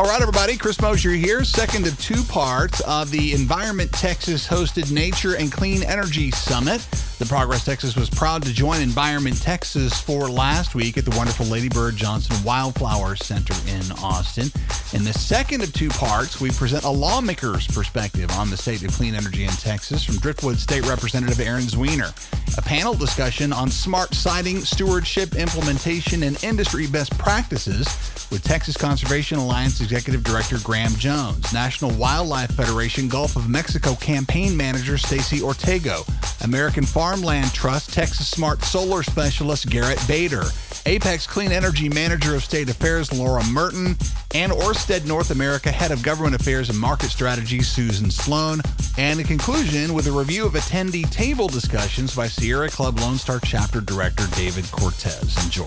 All right, everybody. Chris Mosier here, second of two parts of the Environment Texas hosted Nature and Clean Energy Summit. The Progress Texas was proud to join Environment Texas for last week at the wonderful Lady Bird Johnson Wildflower Center in Austin. In the second of two parts, we present a lawmaker's perspective on the state of clean energy in Texas from Driftwood State Representative Erin Zwiener. A panel discussion on smart siting, stewardship, implementation, and industry best practices with Texas Conservation Alliance Executive Director Grahame Jones, National Wildlife Federation Gulf of Mexico Campaign Manager Stacy Ortego, American Farmland Trust Texas Smart Solar Specialist Garrett Bader, Apex Clean Energy Manager of State Affairs Laura Merten, and Ørsted North America Head of Government Affairs and Market Strategy Susan Sloan, and a conclusion with a review of attendee table discussions by Sierra Club Lone Star Chapter Director David Cortez. Enjoy.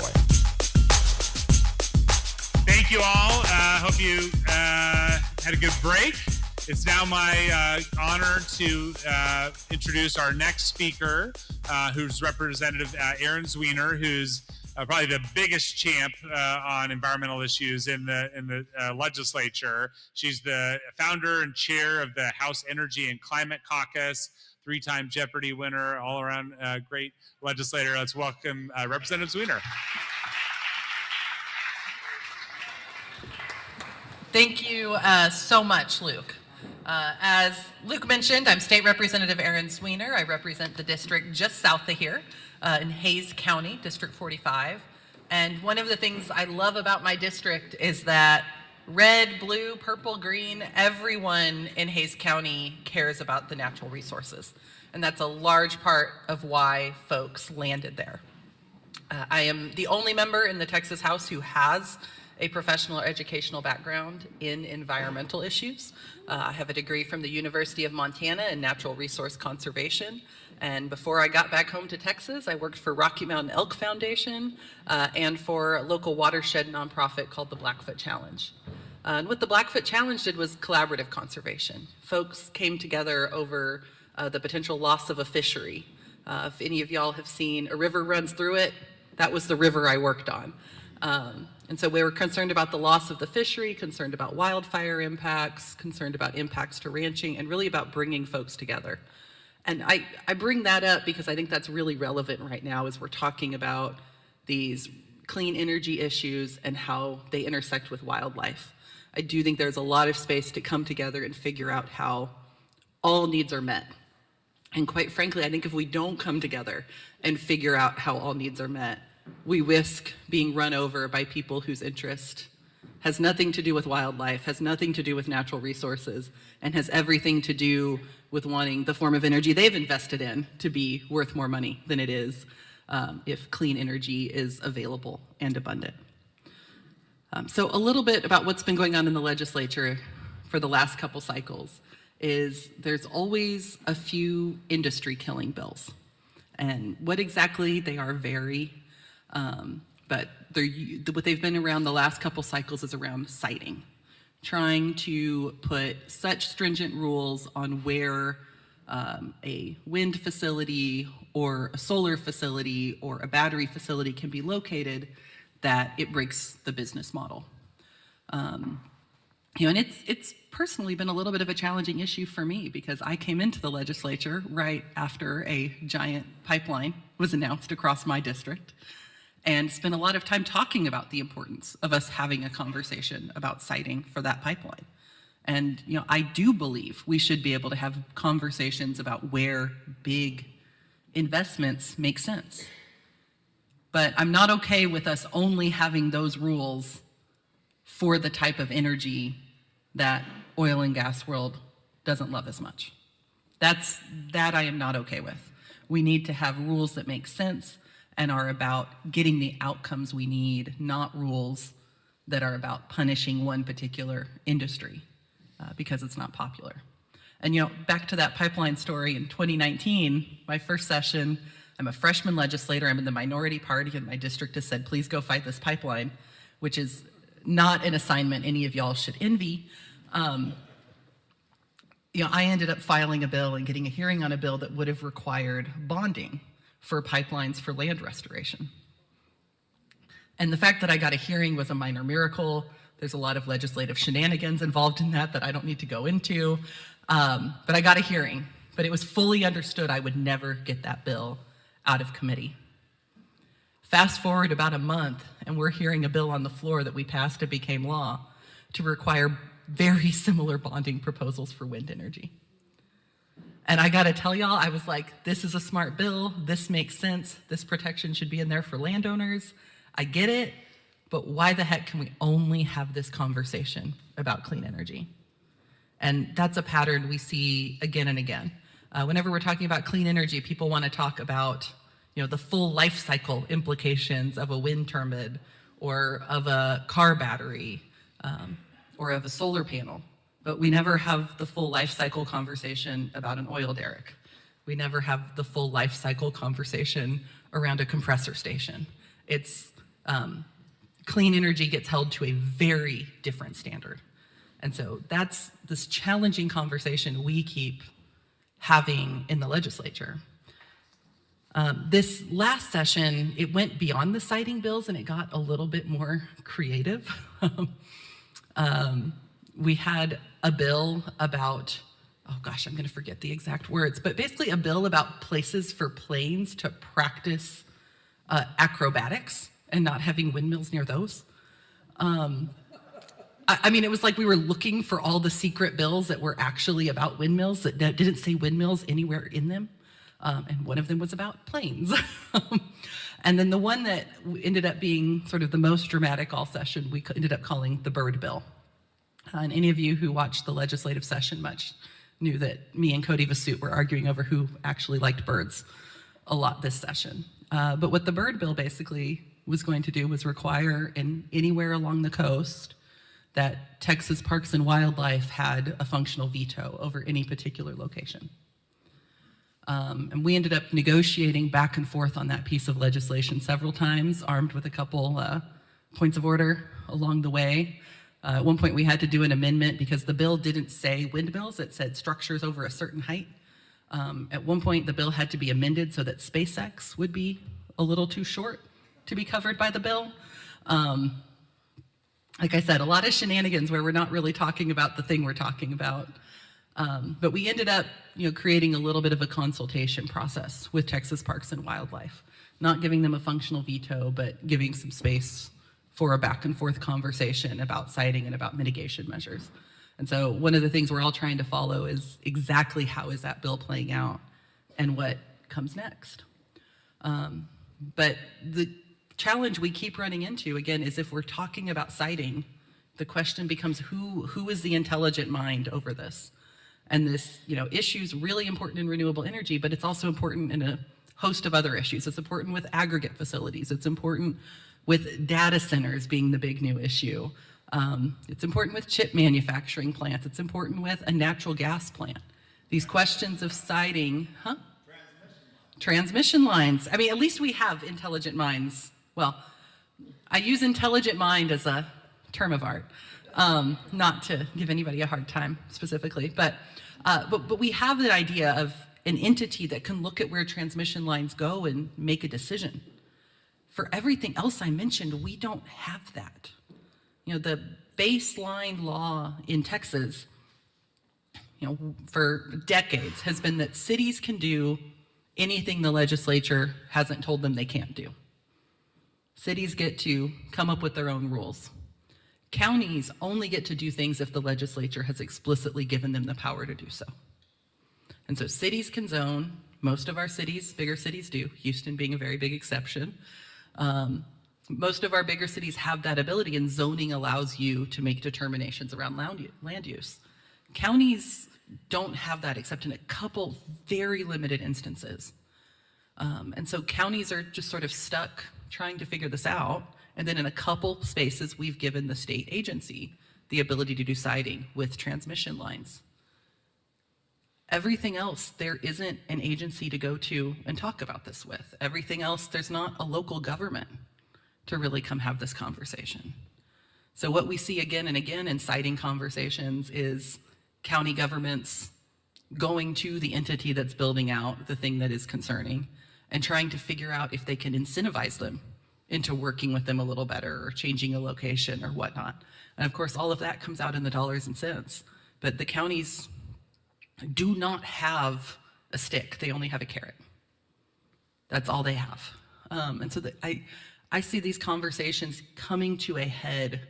Thank you all. Hope you had a good break. It's now my honor to introduce our next speaker, who's Representative Erin Zwiener, who's probably the biggest champ on environmental issues in the legislature. She's the founder and chair of the House Energy and Climate Caucus, three-time Jeopardy winner, all-around great legislator. Let's welcome Representative Zwiener. Thank you so much, Luke. As Luke mentioned, I'm State Representative Erin Zwiener. I represent the district just south of here in Hays County, District 45. And one of the things I love about my district is that red, blue, purple, green, everyone in Hays County cares about the natural resources. And that's a large part of why folks landed there. I am the only member in the Texas House who has a professional or educational background in environmental issues. I have a degree from the University of Montana in natural resource conservation. And before I got back home to Texas, I worked for Rocky Mountain Elk Foundation and for a local watershed nonprofit called the Blackfoot Challenge. And what the Blackfoot Challenge did was collaborative conservation. Folks came together over the potential loss of a fishery. If any of y'all have seen A River Runs Through It, that was the river I worked on. And so we were concerned about the loss of the fishery, concerned about wildfire impacts, concerned about impacts to ranching, and really about bringing folks together. And I bring that up because I think that's really relevant right now as we're talking about these clean energy issues and how they intersect with wildlife. I do think there's a lot of space to come together and figure out how all needs are met. And quite frankly, I think if we don't come together and figure out how all needs are met, we risk being run over by people whose interest has nothing to do with wildlife, has nothing to do with natural resources, and has everything to do with wanting the form of energy they've invested in to be worth more money than it is if clean energy is available and abundant. So a little bit about what's been going on in the legislature for the last couple cycles is there's always a few industry killing bills. And what exactly they are vary. But what they've been around the last couple cycles is around siting, trying to put such stringent rules on where a wind facility or a solar facility or a battery facility can be located that it breaks the business model. And it's personally been a little bit of a challenging issue for me because I came into the legislature right after a giant pipeline was announced across my district, and spent a lot of time talking about the importance of us having a conversation about siting for that pipeline. And I do believe we should be able to have conversations about where big investments make sense. But I'm not okay with us only having those rules for the type of energy that oil and gas world doesn't love as much. That I am not okay with. We need to have rules that make sense and are about getting the outcomes we need, not rules that are about punishing one particular industry because it's not popular. And back to that pipeline story in 2019, my first session, I'm a freshman legislator, I'm in the minority party, and my district has said, please go fight this pipeline, which is not an assignment any of y'all should envy. I ended up filing a bill and getting a hearing on a bill that would have required bonding for pipelines for land restoration. And the fact that I got a hearing was a minor miracle. There's a lot of legislative shenanigans involved in that I don't need to go into. But I got a hearing, but it was fully understood I would never get that bill out of committee. Fast forward about a month, and we're hearing a bill on the floor that we passed and became law to require very similar bonding proposals for wind energy. And I gotta tell y'all, I was like, this is a smart bill, this makes sense, this protection should be in there for landowners. I get it, but why the heck can we only have this conversation about clean energy? And that's a pattern we see again and again. Whenever we're talking about clean energy, people wanna talk about the full life cycle implications of a wind turbine or of a car battery or of a solar panel. But we never have the full life cycle conversation about an oil derrick. We never have the full life cycle conversation around a compressor station. It's clean energy gets held to a very different standard. And so that's this challenging conversation we keep having in the legislature. This last session, it went beyond the siting bills and it got a little bit more creative. We had a bill about, oh gosh, I'm gonna forget the exact words, but basically a bill about places for planes to practice acrobatics and not having windmills near those. I mean, it was like we were looking for all the secret bills that were actually about windmills that didn't say windmills anywhere in them. And one of them was about planes. And then the one that ended up being sort of the most dramatic all session, we ended up calling the bird bill. And any of you who watched the legislative session much knew that me and Cody Vasut were arguing over who actually liked birds a lot this session. But what the bird bill basically was going to do was require anywhere along the coast that Texas Parks and Wildlife had a functional veto over any particular location. And we ended up negotiating back and forth on that piece of legislation several times, armed with a couple points of order along the way. At one point we had to do an amendment because the bill didn't say windmills, it said structures over a certain height. At one point the bill had to be amended so that SpaceX would be a little too short to be covered by the bill. Like I said, a lot of shenanigans where we're not really talking about the thing we're talking about. But we ended up creating a little bit of a consultation process with Texas Parks and Wildlife, not giving them a functional veto, but giving some space for a back and forth conversation about siting and about mitigation measures. And so one of the things we're all trying to follow is exactly how is that bill playing out and what comes next. But the challenge we keep running into, again, is if we're talking about siting, the question becomes who is the intelligent mind over this? And this issue is really important in renewable energy, but it's also important in a host of other issues. It's important with aggregate facilities. It's important with data centers being the big new issue. It's important with chip manufacturing plants. It's important with a natural gas plant. These questions of siting, Transmission lines. I mean, at least we have intelligent minds. Well, I use intelligent mind as a term of art, not to give anybody a hard time specifically, but we have that idea of an entity that can look at where transmission lines go and make a decision. For everything else I mentioned, we don't have that. The baseline law in Texas, for decades has been that cities can do anything the legislature hasn't told them they can't do. Cities get to come up with their own rules. Counties only get to do things if the legislature has explicitly given them the power to do so. And so cities can zone. Most of our cities, bigger cities do, Houston being a very big exception. Most of our bigger cities have that ability, and zoning allows you to make determinations around land use. Counties don't have that except in a couple very limited instances. And so counties are just sort of stuck trying to figure this out. And then in a couple spaces, we've given the state agency the ability to do siting with transmission lines. Everything else, there isn't an agency to go to and talk about this with. Everything else, there's not a local government to really come have this conversation. So what we see again and again in siting conversations is county governments going to the entity that's building out the thing that is concerning and trying to figure out if they can incentivize them into working with them a little better or changing a location or whatnot. And of course, all of that comes out in the dollars and cents. But the counties do not have a stick. They only have a carrot. That's all they have. And so I see these conversations coming to a head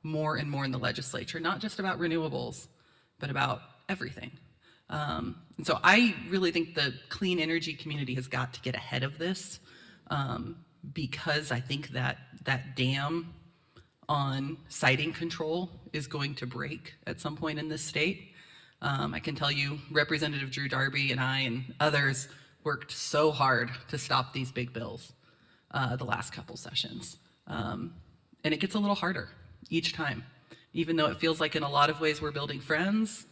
more and more in the legislature, not just about renewables, but about everything. And so I really think the clean energy community has got to get ahead of this, because I think that that dam on siting control is going to break at some point in this state. I can tell you Representative Drew Darby and I and others worked so hard to stop these big bills the last couple sessions. And it gets a little harder each time. Even though it feels like in a lot of ways we're building friends,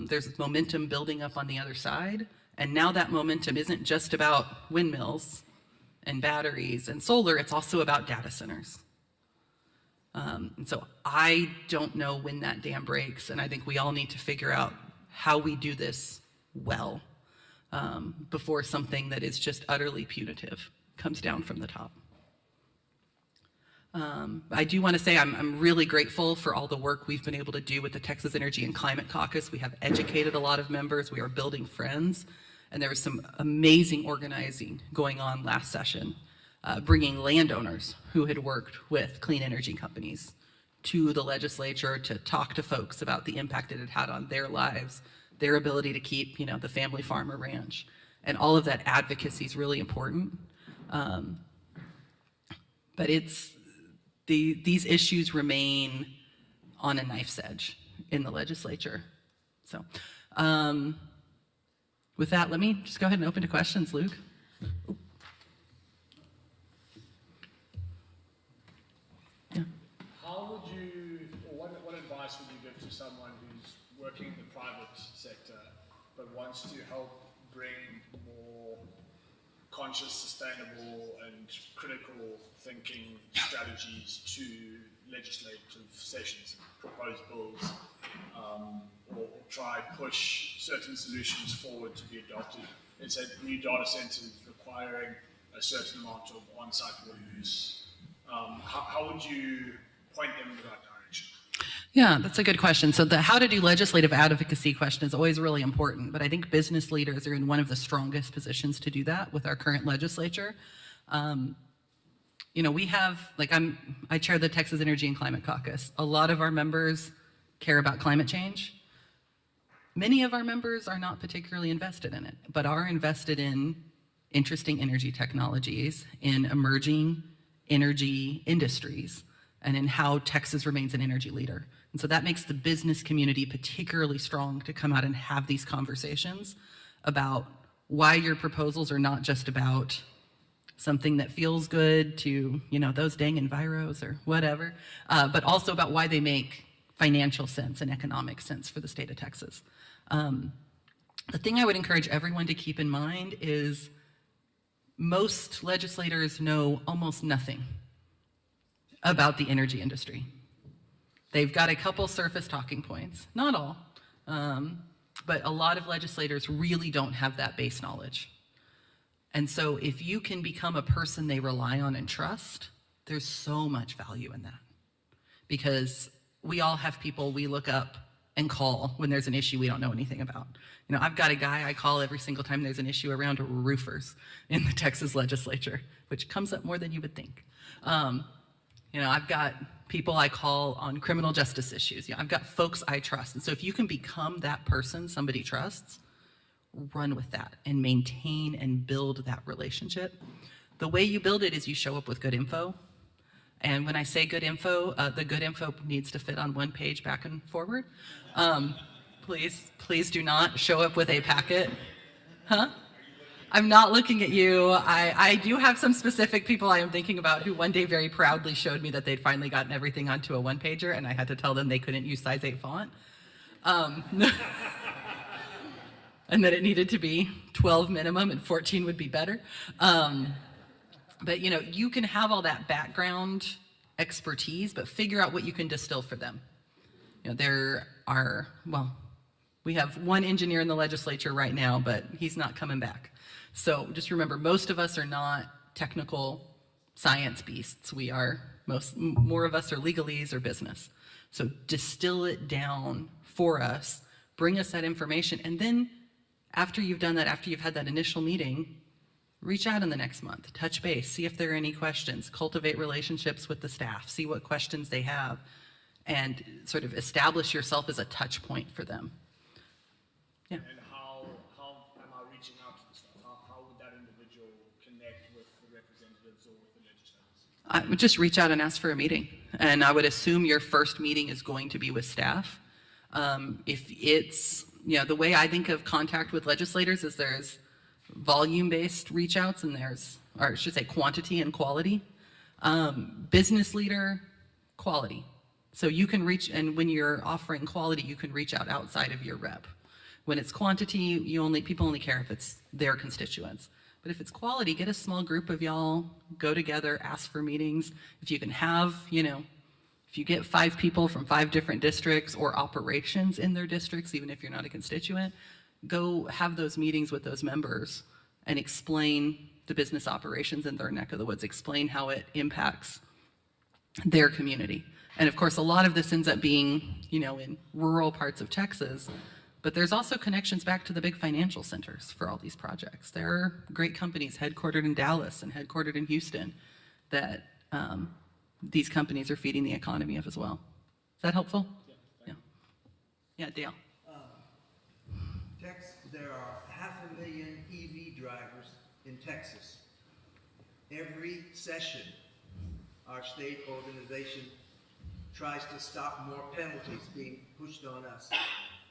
there's momentum building up on the other side. And now that momentum isn't just about windmills and batteries and solar, it's also about data centers. And so I don't know when that dam breaks, and I think we all need to figure out how we do this well before something that is just utterly punitive comes down from the top. I do want to say I'm really grateful for all the work we've been able to do with the Texas Energy and Climate Caucus. We have educated a lot of members. We are building friends. And there was some amazing organizing going on last session, bringing landowners who had worked with clean energy companies to the legislature to talk to folks about the impact it had had on their lives, their ability to keep, the family farm or ranch. And all of that advocacy is really important. But these issues remain on a knife's edge in the legislature. So with that, let me just go ahead and open to questions, Luke. Yeah. How would you, or what advice would you give to someone who's working in the private sector but wants to help bring more conscious, sustainable, and critical thinking strategies to legislative sessions, propose bills, or try push certain solutions forward to be adopted? Let's say new data centers requiring a certain amount of on-site water use. How would you point them in the right direction? Yeah, that's a good question. So the how to do legislative advocacy question is always really important, but I think business leaders are in one of the strongest positions to do that with our current legislature. We have, I chair the Texas Energy and Climate Caucus. A lot of our members care about climate change. Many of our members are not particularly invested in it, but are invested in interesting energy technologies, in emerging energy industries, and in how Texas remains an energy leader. And so that makes the business community particularly strong to come out and have these conversations about why your proposals are not just about something that feels good to, those dang enviros or whatever, but also about why they make financial sense and economic sense for the state of Texas. The thing I would encourage everyone to keep in mind is most legislators know almost nothing about the energy industry. They've got a couple surface talking points, not all, but a lot of legislators really don't have that base knowledge. And so if you can become a person they rely on and trust, there's so much value in that. Because we all have people we look up and call when there's an issue we don't know anything about. I've got a guy I call every single time there's an issue around roofers in the Texas legislature, which comes up more than you would think. I've got people I call on criminal justice issues. I've got folks I trust. And so if you can become that person somebody trusts, run with that and maintain and build that relationship. The way you build it is you show up with good info. And when I say good info, the good info needs to fit on one page back and forward. Please do not show up with a packet. Huh? I'm not looking at you. I do have some specific people I am thinking about who one day very proudly showed me that they'd finally gotten everything onto a one-pager, and I had to tell them they couldn't use size 8 font. And that it needed to be 12 minimum and 14 would be better. But you can have all that background expertise, but figure out what you can distill for them. We have one engineer in the legislature right now, but he's not coming back. So just remember, most of us are not technical science beasts. More of us are legalese or business. So distill it down for us, bring us that information, and then after you've done that, after you've had that initial meeting, reach out in the next month, touch base, see if there are any questions, cultivate relationships with the staff, see what questions they have, and sort of establish yourself as a touch point for them. Yeah. And how am I reaching out to the staff? How would that individual connect with the representatives or with the legislators? I would just reach out and ask for a meeting. And I would assume your first meeting is going to be with staff. If it's, the way I think of contact with legislators is there's volume-based reach outs and or I should say quantity and quality. Business leader, quality. So you can reach, and when you're offering quality, you can reach out outside of your rep. When it's quantity, people only care if it's their constituents. But if it's quality, get a small group of y'all, go together, ask for meetings. If you can have, if you get 5 people from 5 different districts or operations in their districts, even if you're not a constituent, go have those meetings with those members and explain the business operations in their neck of the woods, explain how it impacts their community. And of course, a lot of this ends up being, in rural parts of Texas, but there's also connections back to the big financial centers for all these projects. There are great companies headquartered in Dallas and headquartered in Houston that these companies are feeding the economy of as well. Is that helpful? Yeah. Yeah, Dale. There are 500,000 EV drivers in Texas. Every session, our state organization tries to stop more penalties being pushed on us.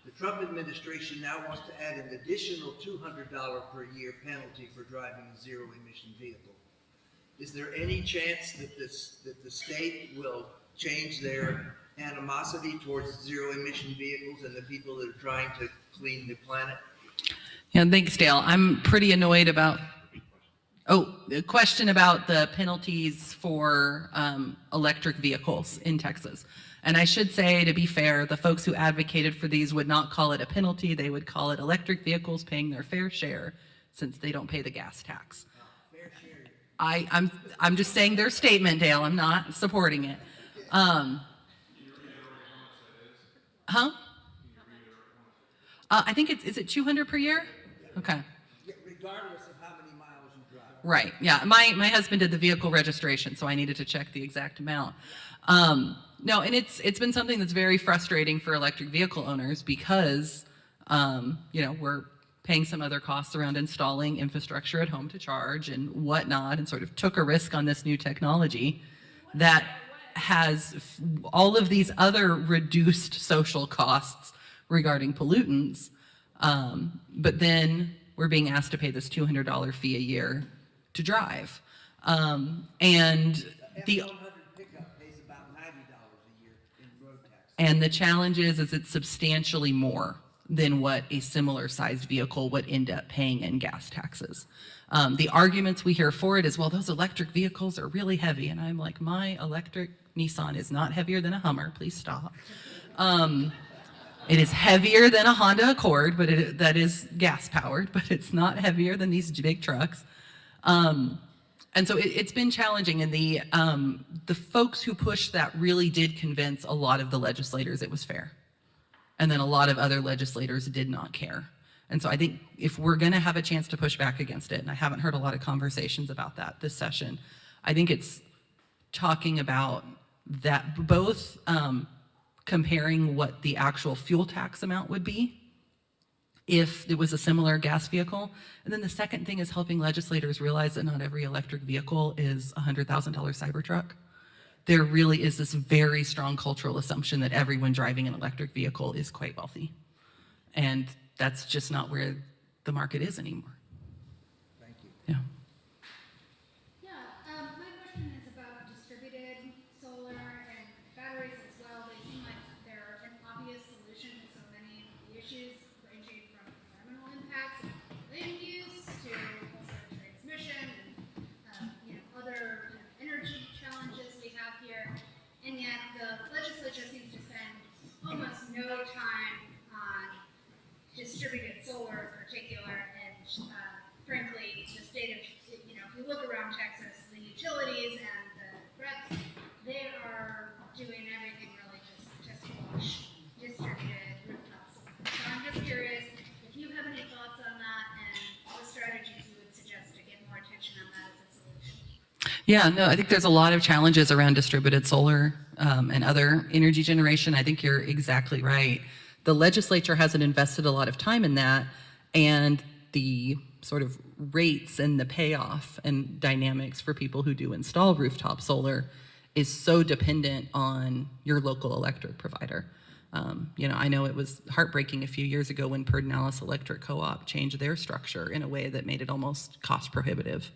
The Trump administration now wants to add an additional $200 per year penalty for driving a zero-emission vehicle. Is there any chance that the state will change their animosity towards zero-emission vehicles and the people that are trying to clean the planet? Yeah, thanks, Dale. I'm pretty annoyed about, the question about the penalties for electric vehicles in Texas. And I should say, to be fair, the folks who advocated for these would not call it a penalty. They would call it electric vehicles paying their fair share since they don't pay the gas tax. Fair share. I'm just saying their statement, Dale. I'm not supporting it. I think is it 200 per year? Okay. Regardless of how many miles you drive. Right. Yeah. My husband did the vehicle registration, so I needed to check the exact amount. No, and it's been something that's very frustrating for electric vehicle owners because we're paying some other costs around installing infrastructure at home to charge and whatnot, and sort of took a risk on this new technology that has all of these other reduced social costs regarding pollutants, but then we're being asked to pay this $200 fee a year to drive. And the F-100 pickup pays about $90 a year in road tax. And the challenge is it's substantially more than what a similar sized vehicle would end up paying in gas taxes. The arguments we hear for it is, well, those electric vehicles are really heavy. And I'm like, my electric Nissan is not heavier than a Hummer, please stop. It is heavier than a Honda Accord, but that is gas powered, but it's not heavier than these big trucks. And so it's been challenging, and the folks who pushed that really did convince a lot of the legislators it was fair. And then a lot of other legislators did not care. And so I think if we're gonna have a chance to push back against it, and I haven't heard a lot of conversations about that this session, I think it's talking about that, both comparing what the actual fuel tax amount would be if it was a similar gas vehicle. And then the second thing is helping legislators realize that not every electric vehicle is a $100,000 Cybertruck. There really is this very strong cultural assumption that everyone driving an electric vehicle is quite wealthy. And that's just not where the market is anymore. Thank you. Yeah. My question is about distributed solar and batteries as well. They seem like they're an obvious solution to so many of the issues, ranging from environmental impacts and land use to also transmission and other energy challenges we have here. And yet the legislature seems to spend almost no time on distributed solar in particular, and frankly, the state of, if you look around Texas, the utilities Yeah, no, I think there's a lot of challenges around distributed solar and other energy generation. I think you're exactly right. The legislature hasn't invested a lot of time in that, and the sort of rates and the payoff and dynamics for people who do install rooftop solar is so dependent on your local electric provider. I know it was heartbreaking a few years ago when Pedernales Electric Co-op changed their structure in a way that made it almost cost prohibitive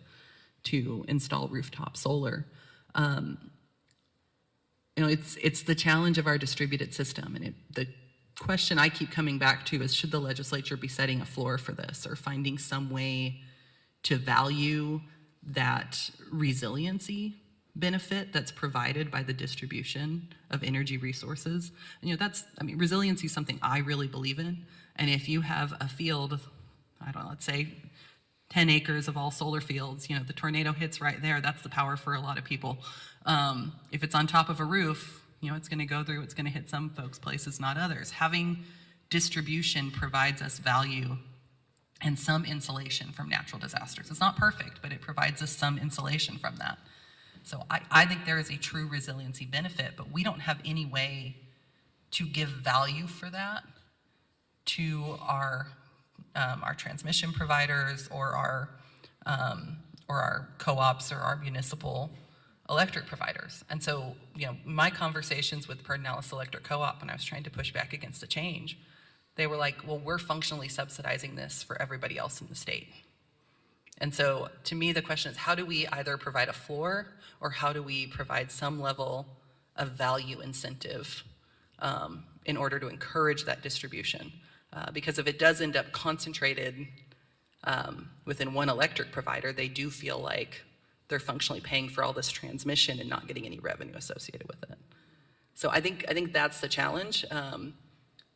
to install rooftop solar. It's the challenge of our distributed system, and the question I keep coming back to is, should the legislature be setting a floor for this or finding some way to value that resiliency benefit that's provided by the distribution of energy resources? And, resiliency is something I really believe in. And if you have a field, let's say 10 acres of all solar fields, the tornado hits right there, that's the power for a lot of people. If it's on top of a roof, it's going to go through, it's going to hit some folks' places, not others. Having distribution provides us value and some insulation from natural disasters. It's not perfect, but it provides us some insulation from that. So I think there is a true resiliency benefit, but we don't have any way to give value for that to our transmission providers or our co-ops or our municipal electric providers. And so, my conversations with Pedernales Electric Co-op when I was trying to push back against the change, they were like, well, we're functionally subsidizing this for everybody else in the state. And so to me, the question is, how do we either provide a floor or how do we provide some level of value incentive in order to encourage that distribution? Because if it does end up concentrated within one electric provider, they do feel like they're functionally paying for all this transmission and not getting any revenue associated with it. So I think that's the challenge.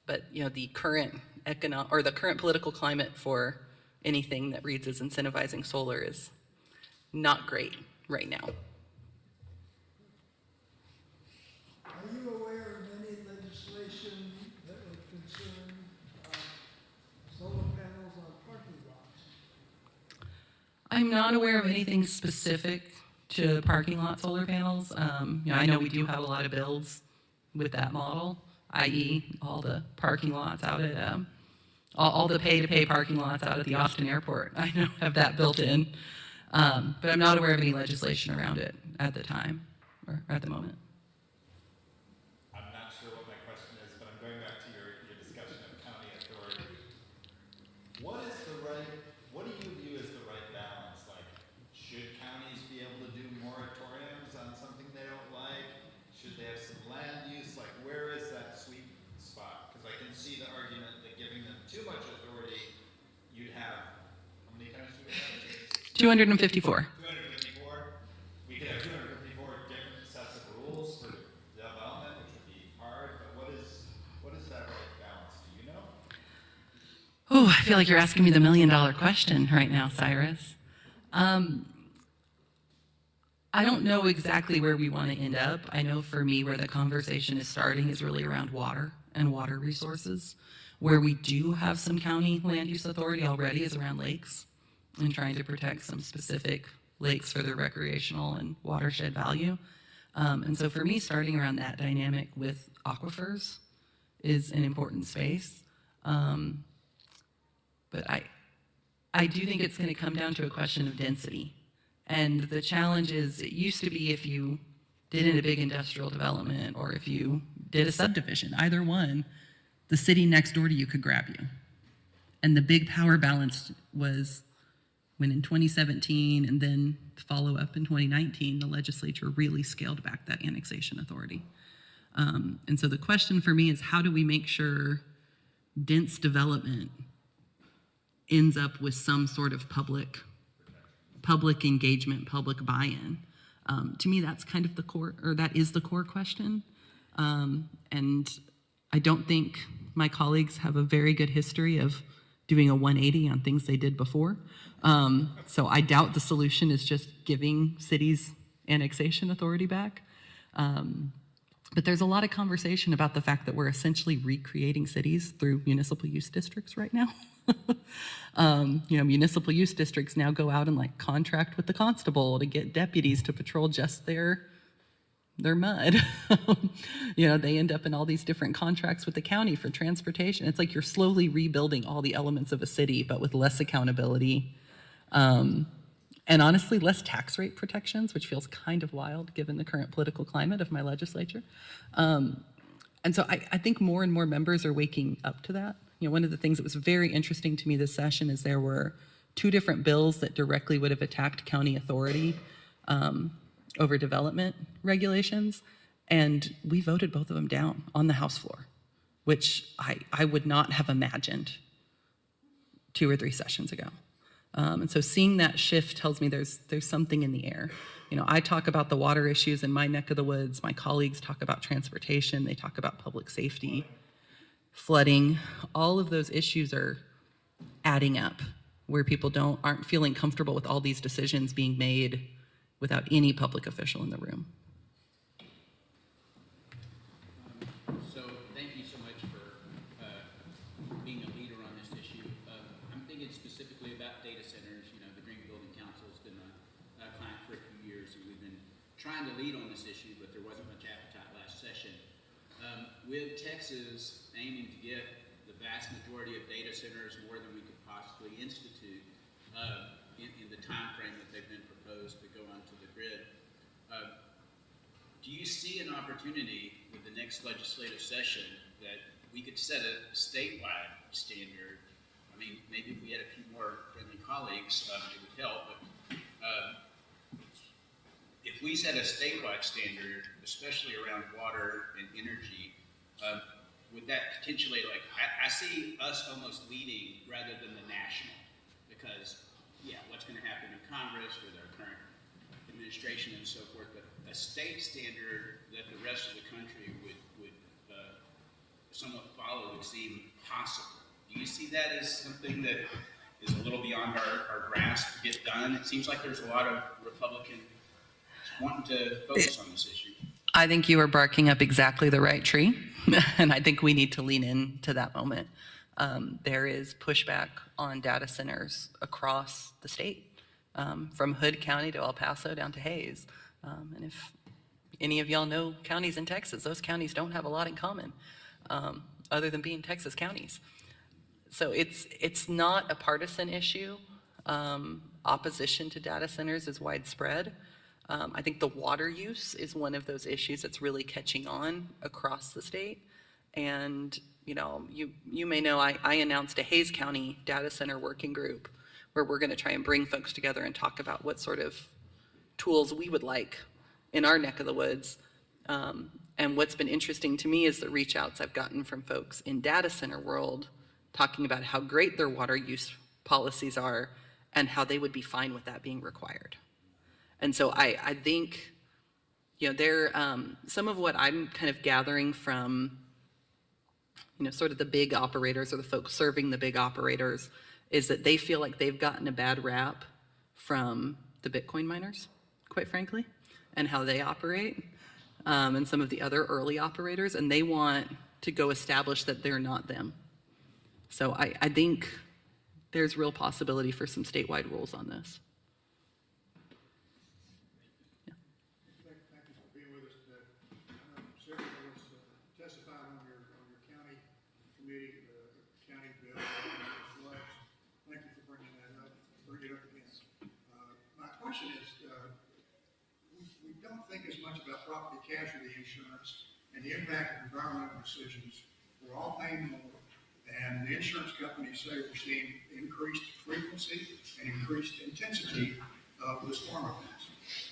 But the current the current political climate for anything that reads as incentivizing solar is not great right now. Are you aware of any legislation that would concern solar panels on parking lots? I'm not aware of anything specific to parking lot solar panels. I know we do have a lot of builds with that model, i.e. all the parking lots out at, all the pay-to-pay parking lots out at the Austin airport, I know have that built in. But I'm not aware of any legislation around it at the time, or at the moment. I'm not sure what my question is, but I'm going back to your discussion of county authority. What do you view as the right balance? Like, should counties be able to do moratoriums on something they don't like? Should they have some land use? Like, where is that sweet spot? Because I can see the argument that giving them too much authority, you'd have, how many times do we have? 254. 254. We could have 254 different sets of rules for development, which would be hard. But what is that right balance? Do you know? Oh, I feel like you're asking me the $1 million question right now, Cyrus. I don't know exactly where we want to end up. I know for me where the conversation is starting is really around water and water resources. Where we do have some county land use authority already is around lakes and trying to protect some specific lakes for their recreational and watershed value. And so for me, starting around that dynamic with aquifers is an important space. But I do think it's going to come down to a question of density. And the challenge is, it used to be if you did in a big industrial development or if you did a subdivision, either one, the city next door to you could grab you. And the big power balance was when in 2017 and then follow up in 2019, the legislature really scaled back that annexation authority. And so the question for me is, how do we make sure dense development ends up with some sort of public engagement, public buy-in? To me, that's kind of the core, or that is the core question. And I don't think my colleagues have a very good history of doing a 180 on things they did before. So I doubt the solution is just giving cities annexation authority back. But there's a lot of conversation about the fact that we're essentially recreating cities through municipal use districts right now. Municipal use districts now go out and like contract with the constable to get deputies to patrol just their mud. They end up in all these different contracts with the county for transportation. It's like you're slowly rebuilding all the elements of a city, but with less accountability. And honestly, less tax rate protections, which feels kind of wild given the current political climate of my legislature. And so I think more and more members are waking up to that. One of the things that was very interesting to me this session is there were 2 different bills that directly would have attacked county authority over development regulations, and we voted both of them down on the House floor, which I would not have imagined 2 or 3 sessions ago. And so seeing that shift tells me there's something in the air. I talk about the water issues in my neck of the woods. My colleagues talk about transportation. They talk about public safety, flooding. All of those issues are adding up where people aren't feeling comfortable with all these decisions being made without any public official in the room. So thank you so much for being a leader on this issue. I'm thinking specifically about data centers. The Green Building Council has been a client for a few years, and we've been trying to lead on this issue, but there wasn't much appetite last session. With Texas aiming to get the vast majority of data centers, more than we could possibly institute in the time frame that they've been proposed to go onto the grid, do you see an opportunity with the next legislative session that we could set a statewide standard? I mean, maybe if we had a few more friendly colleagues, it would help, but if we set a statewide standard, especially around water and energy, would that potentially, I see us almost leading rather than the national, because, what's going to happen in Congress with our current administration and so forth, but a state standard that the rest of the country would somewhat follow would seem possible. Do you see that as something that is a little beyond our grasp to get done? It seems like there's a lot of Republicans wanting to focus on this issue. I think you are barking up exactly the right tree, and I think we need to lean into that moment. There is pushback on data centers across the state, from Hood County to El Paso down to Hays. And if any of y'all know counties in Texas, those counties don't have a lot in common, other than being Texas counties. So it's not a partisan issue. Opposition to data centers is widespread. I think the water use is one of those issues that's really catching on across the state. And you may know I announced a Hays County data center working group where we're going to try and bring folks together and talk about what sort of tools we would like in our neck of the woods. And what's been interesting to me is the reach outs I've gotten from folks in data center world talking about how great their water use policies are and how they would be fine with that being required. And so I think, there, some of what I'm kind of gathering from, sort of the big operators or the folks serving the big operators is that they feel like they've gotten a bad rap from the Bitcoin miners, quite frankly, and how they operate, and some of the other early operators, and they want to go establish that they're not them. So I think there's real possibility for some statewide rules on this. Thank you for being with us today. Sarah was testifying on your county committee, county bill, floods. Thank you for bringing that up. Bring it up again. My question is, we don't think as much about property casualty insurance and the impact of environmental decisions. We're all paying more, and the insurance companies say we're seeing increased frequency and increased intensity of the storm events.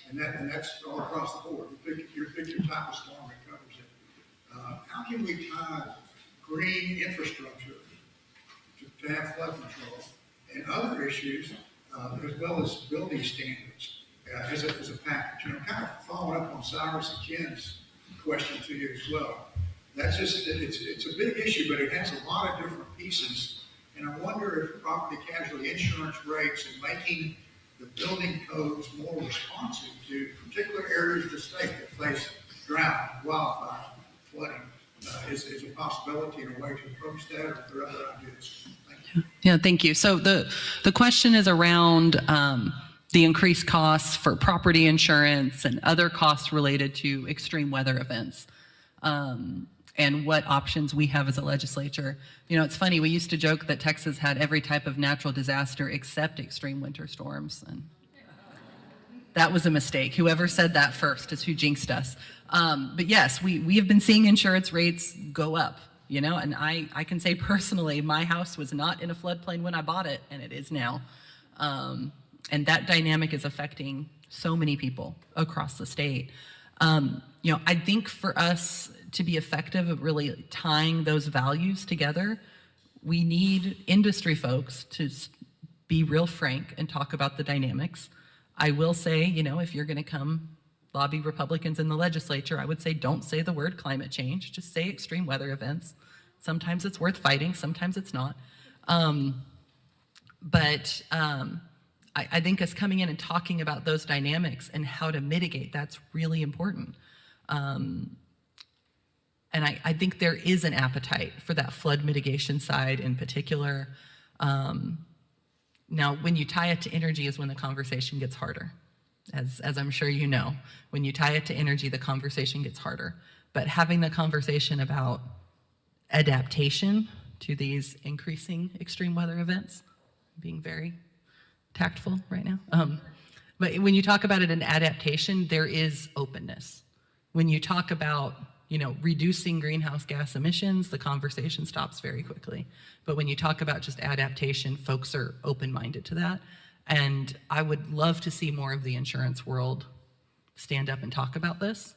And that's all across the board. You pick your type of storm that covers it. How can we tie green infrastructure to have flood control and other issues, as well as building standards, as a package? Kind of following up on Cyrus and Ken's question to you as well. That's just, it's a big issue, but it has a lot of different pieces. And I wonder if property casualty insurance rates and making the building codes more responsive to particular areas of the state that face drought, wildfire, flooding, is a possibility and a way to approach that, or are there other ideas? Thank you. Yeah, thank you. So the question is around the increased costs for property insurance and other costs related to extreme weather events, and what options we have as a legislature. You know, it's funny, we used to joke that Texas had every type of natural disaster except extreme winter storms, and that was a mistake. Whoever said that first is who jinxed us. But yes, we have been seeing insurance rates go up, you know, and I can say personally, my house was not in a floodplain when I bought it, and it is now. And that dynamic is affecting so many people across the state. You know, I think for us to be effective at really tying those values together, we need industry folks to be real frank and talk about the dynamics. I will say, you know, if you're going to come lobby Republicans in the legislature, I would say don't say the word climate change, just say extreme weather events. Sometimes it's worth fighting, sometimes it's not. I think us coming in and talking about those dynamics and how to mitigate, that's really important. And I think there is an appetite for that flood mitigation side in particular. Now, when you tie it to energy is when the conversation gets harder. As I'm sure you know, when you tie it to energy, the conversation gets harder. But having the conversation about adaptation to these increasing extreme weather events, being very tactful right now. But when you talk about it in adaptation, there is openness. When you talk about, you know, reducing greenhouse gas emissions, the conversation stops very quickly. But when you talk about just adaptation, folks are open-minded to that. And I would love to see more of the insurance world stand up and talk about this.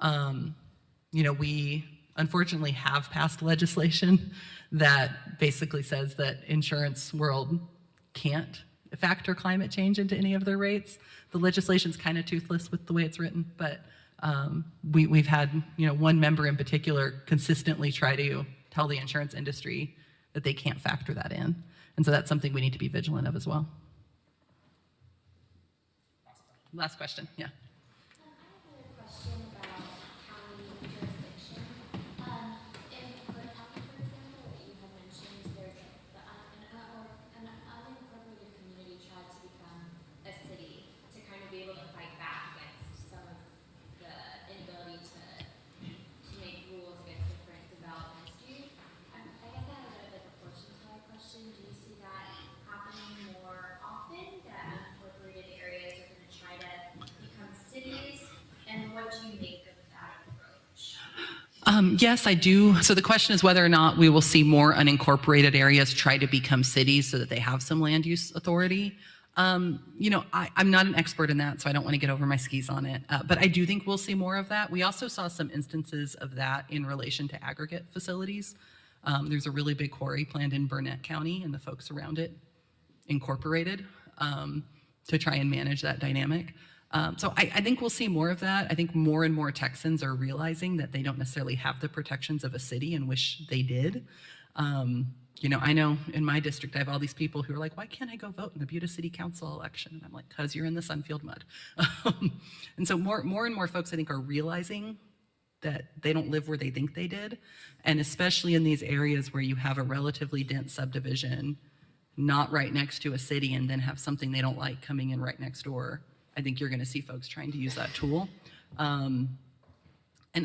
You know, we unfortunately have passed legislation that basically says that insurance world can't factor climate change into any of their rates. The legislation's kind of toothless with the way it's written, but we've had, you know, one member in particular consistently try to tell the insurance industry that they can't factor that in. And so that's something we need to be vigilant of as well. Last question, yeah. I have a question about county jurisdiction. In Cook County, for example, that you had mentioned, there's an unincorporated community tried to become a city to kind of be able to fight back against some of the inability to make rules against different developments. I guess I have a bit of a proportion type question. Do you see that happening more often, that unincorporated areas are going to try to become cities, and what do you make of that approach? Yes, I do. So the question is whether or not we will see more unincorporated areas try to become cities so that they have some land use authority. You know, I'm not an expert in that, so I don't want to get over my skis on it. But I do think we'll see more of that. We also saw some instances of that in relation to aggregate facilities. There's a really big quarry planned in Burnett County, and the folks around it incorporated to try and manage that dynamic. So I think we'll see more of that. I think more and more Texans are realizing that they don't necessarily have the protections of a city and wish they did. You know, I know in my district, I have all these people who are like, why can't I go vote in the Buda City Council election? And I'm like, because you're in the Sunfield mud. And so more and more folks, I think, are realizing that they don't live where they think they did. And especially in these areas where you have a relatively dense subdivision, not right next to a city, and then have something they don't like coming in right next door. I think you're going to see folks trying to use that tool. And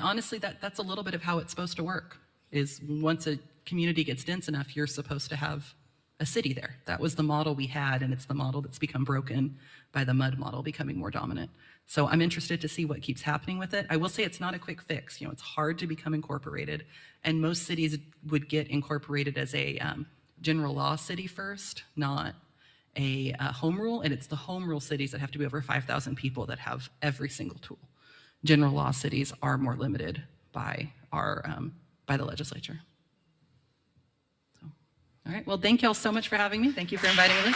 honestly, that's a little bit of how it's supposed to work, is once a community gets dense enough, you're supposed to have a city there. That was the model we had, and it's the model that's become broken by the mud model becoming more dominant. So I'm interested to see what keeps happening with it. I will say it's not a quick fix. You know, it's hard to become incorporated, and most cities would get incorporated as a general law city first, not a home rule, and it's the home rule cities that have to be over 5,000 people that have every single tool. General law cities are more limited by by the legislature. So, all right, well, thank y'all so much for having me. Thank you for inviting me.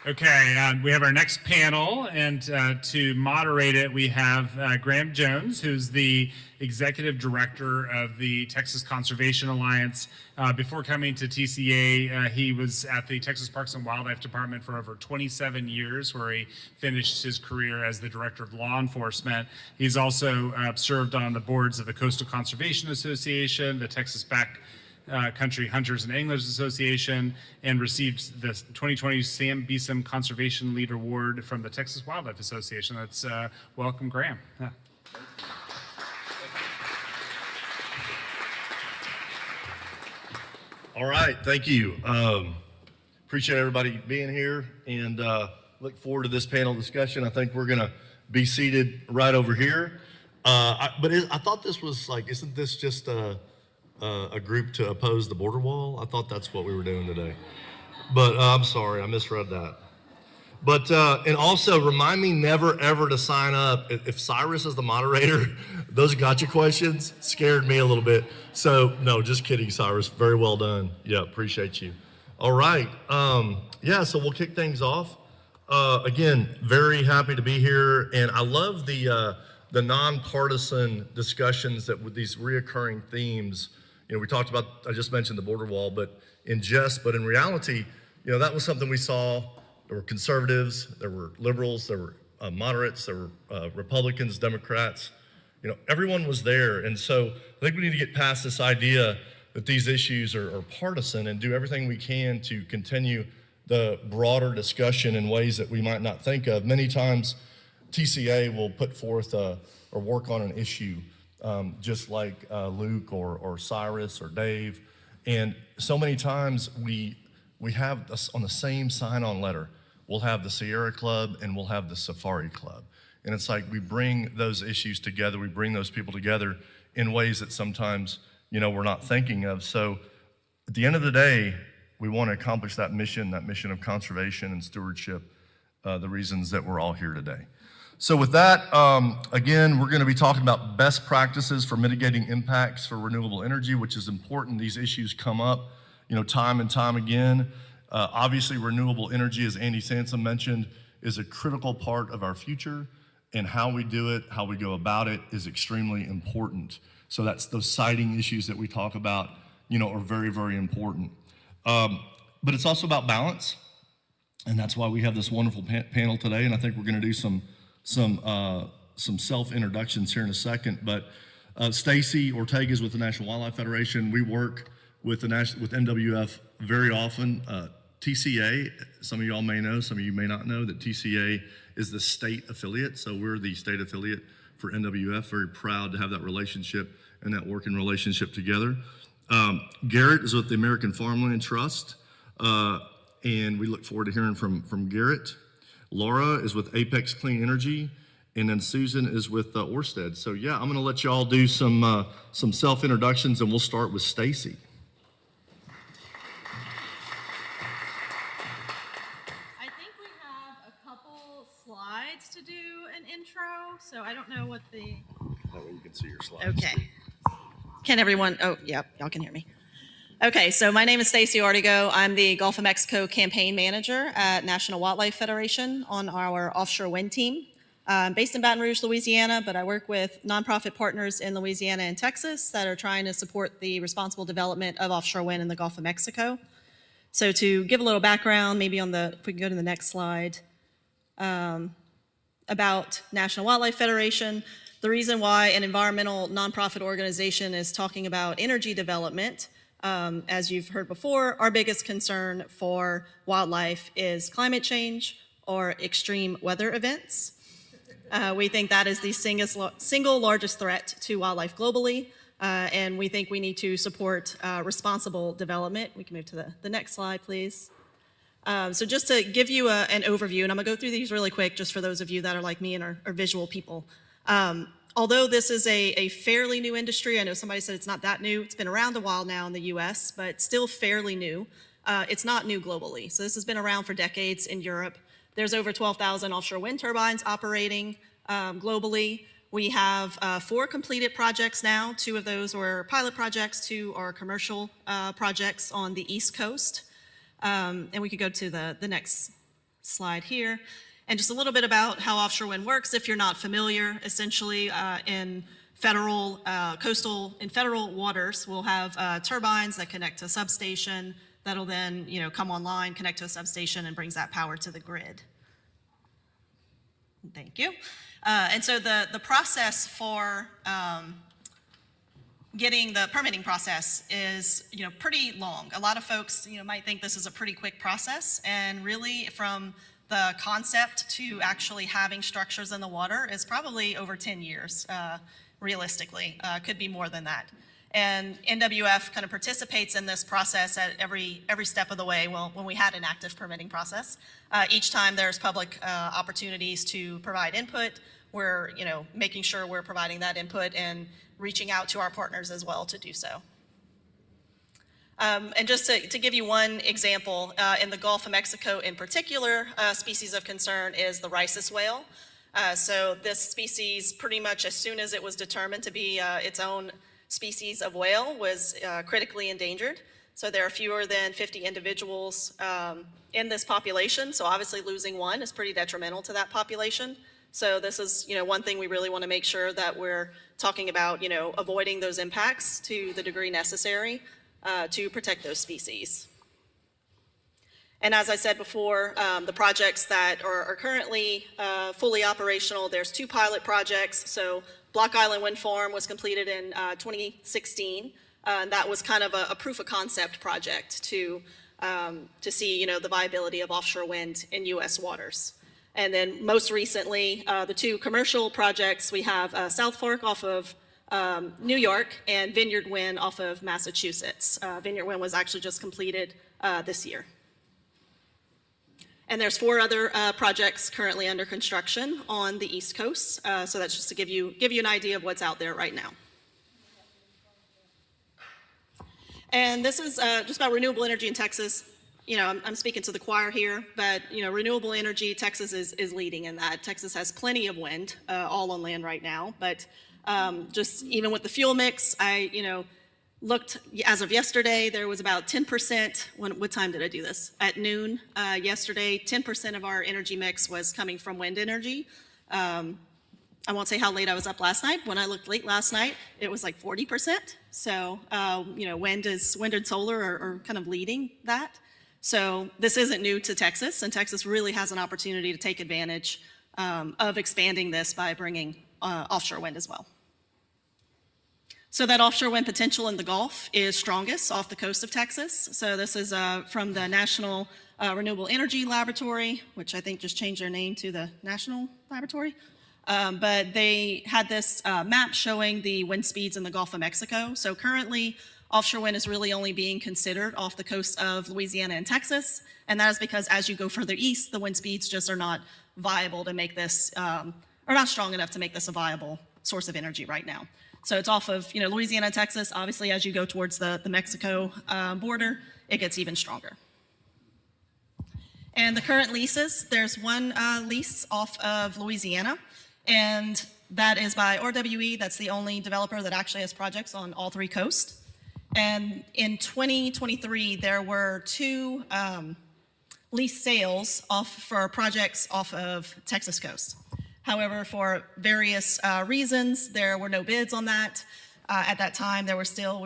Okay, we have our next panel, and to moderate it, we have Grahame Jones, who's the Executive Director of the Texas Conservation Alliance. Before coming to TCA, he was at the Texas Parks and Wildlife Department for over 27 years, where he finished his career as the Director of Law Enforcement. He's also served on the boards of the Coastal Conservation Association, the Texas Country Hunters and Anglers Association, and received the 2020 Sam Beeson Conservation Leader Award from the Texas Wildlife Association. Let's welcome Grahame. Yeah. All right, thank you. Appreciate everybody being here, and look forward to this panel discussion. I think we're gonna be seated right over here. I thought this was like, isn't this just a group to oppose the border wall? I thought that's what we were doing today. But I'm sorry, I misread that. But, and also remind me never ever to sign up. If Cyrus is the moderator, those gotcha questions scared me a little bit. So no, just kidding, Cyrus. Very well done. Yeah, appreciate you. All right, yeah, so we'll kick things off. Again, very happy to be here. And I love the nonpartisan discussions that with these reoccurring themes. You know, we talked about, I just mentioned the border wall, but in reality, you know, that was something we saw. There were conservatives, there were liberals, there were moderates, there were Republicans, Democrats. You know, everyone was there. And so I think we need to get past this idea that these issues are partisan and do everything we can to continue the broader discussion in ways that we might not think of. Many times TCA will put forth or work on an issue just like Luke or Cyrus or Dave. And so many times we have on the same sign-on letter, we'll have the Sierra Club and we'll have the Safari Club. And it's like we bring those issues together, we bring those people together in ways that sometimes, you know, we're not thinking of. So at the end of the day, we want to accomplish that mission of conservation and stewardship, the reasons that we're all here today. So with that, again, we're going to be talking about best practices for mitigating impacts for renewable energy, which is important. These issues come up, you know, time and time again. Obviously, renewable energy, as Andy Sansom mentioned, is a critical part of our future, and how we do it, how we go about it is extremely important. So that's those siting issues that we talk about, you know, are very, very important. But it's also about balance, and that's why we have this wonderful panel today, and I think we're going to do some self-introductions here in a second. But Stacy Ortego is with the National Wildlife Federation. We work with NWF very often. TCA, some of y'all may know, some of you may not know that TCA is the state affiliate. So we're the state affiliate for NWF. Very proud to have that relationship and that working relationship together. Garrett is with the American Farmland Trust, and we look forward to hearing from Garrett. Laura is with Apex Clean Energy, and then Susan is with Ørsted. So yeah, I'm gonna let y'all do some self-introductions, and we'll start with Stacy. I think we have a couple slides to do an intro, so I don't know what the... That way you can see your slides. Okay. Too. Can everyone, oh, yep, y'all can hear me. Okay, so my name is Stacy Ortego. I'm the Gulf of Mexico campaign manager at National Wildlife Federation on our offshore wind team. I'm based in Baton Rouge, Louisiana, but I work with nonprofit partners in Louisiana and Texas that are trying to support the responsible development of offshore wind in the Gulf of Mexico. So to give a little background, maybe on the, if we can go to the next slide, about National Wildlife Federation, the reason why an environmental nonprofit organization is talking about energy development, as you've heard before, our biggest concern for wildlife is climate change or extreme weather events. We think that is the single largest threat to wildlife globally, and we think we need to support responsible development. We can move to the next slide, please. So just to give you an overview, and I'm gonna go through these really quick just for those of you that are like me and are visual people. Although this is a fairly new industry, I know somebody said it's not that new, it's been around a while now in the US, but still fairly new. It's not new globally. So this has been around for decades in Europe. There's over 12,000 offshore wind turbines operating globally. We have 4 completed projects now. 2 of those were pilot projects, 2 are commercial projects on the East Coast. And we could go to the next slide here. And just a little bit about how offshore wind works. If you're not familiar, essentially in federal waters, we'll have turbines that connect to a substation that'll then come online, connect to a substation, and brings that power to the grid. Thank you. And so the process for getting the permitting process is pretty long. A lot of folks might think this is a pretty quick process, and really from the concept to actually having structures in the water is probably over 10 years, realistically. Could be more than that. And NWF kind of participates in this process at every step of the way. Well, when we had an active permitting process, each time there's public opportunities to provide input, we're making sure we're providing that input and reaching out to our partners as well to do so. And just to give you one example, in the Gulf of Mexico in particular, species of concern is the rhesus whale. So this species, pretty much as soon as it was determined to be its own species of whale, was critically endangered. So there are fewer than 50 individuals in this population. So obviously losing one is pretty detrimental to that population. So this is one thing we really want to make sure that we're talking about, avoiding those impacts to the degree necessary to protect those species. And as I said before, the projects that are currently fully operational, there's 2 pilot projects. So Block Island Wind Farm was completed in 2016. And that was kind of a proof of concept project to see the viability of offshore wind in U.S. waters. And then most recently, the 2 commercial projects, we have South Fork off of New York and Vineyard Wind off of Massachusetts. Vineyard Wind was actually just completed this year. And there's 4 other projects currently under construction on the East Coast. So that's just to give you an idea of what's out there right now. And this is just about renewable energy in Texas. I'm speaking to the choir here, but renewable energy, Texas is leading in that. Texas has plenty of wind, all on land right now. But just even with the fuel mix, I looked as of yesterday, there was about 10%. What time did I do this? At noon yesterday, 10% of our energy mix was coming from wind energy. I won't say how late I was up last night. When I looked late last night, it was like 40%. So wind and solar are kind of leading that. So this isn't new to Texas, and Texas really has an opportunity to take advantage of expanding this by bringing offshore wind as well. So that offshore wind potential in the Gulf is strongest off the coast of Texas. So this is from the National Renewable Energy Laboratory, which I think just changed their name to the National Laboratory. But they had this map showing the wind speeds in the Gulf of Mexico. So currently, offshore wind is really only being considered off the coast of Louisiana and Texas. And that is because as you go further east, the wind speeds just are not viable to make this, or not strong enough to make this a viable source of energy right now. So it's off of Louisiana and Texas. Obviously, as you go towards the Mexico border, it gets even stronger. And the current leases, there's one lease off of Louisiana, and that is by RWE. That's the only developer that actually has projects on all 3 coasts. And in 2023, there were 2 lease sales for projects off of Texas coast. However, for various reasons, there were no bids on that. At that time, we were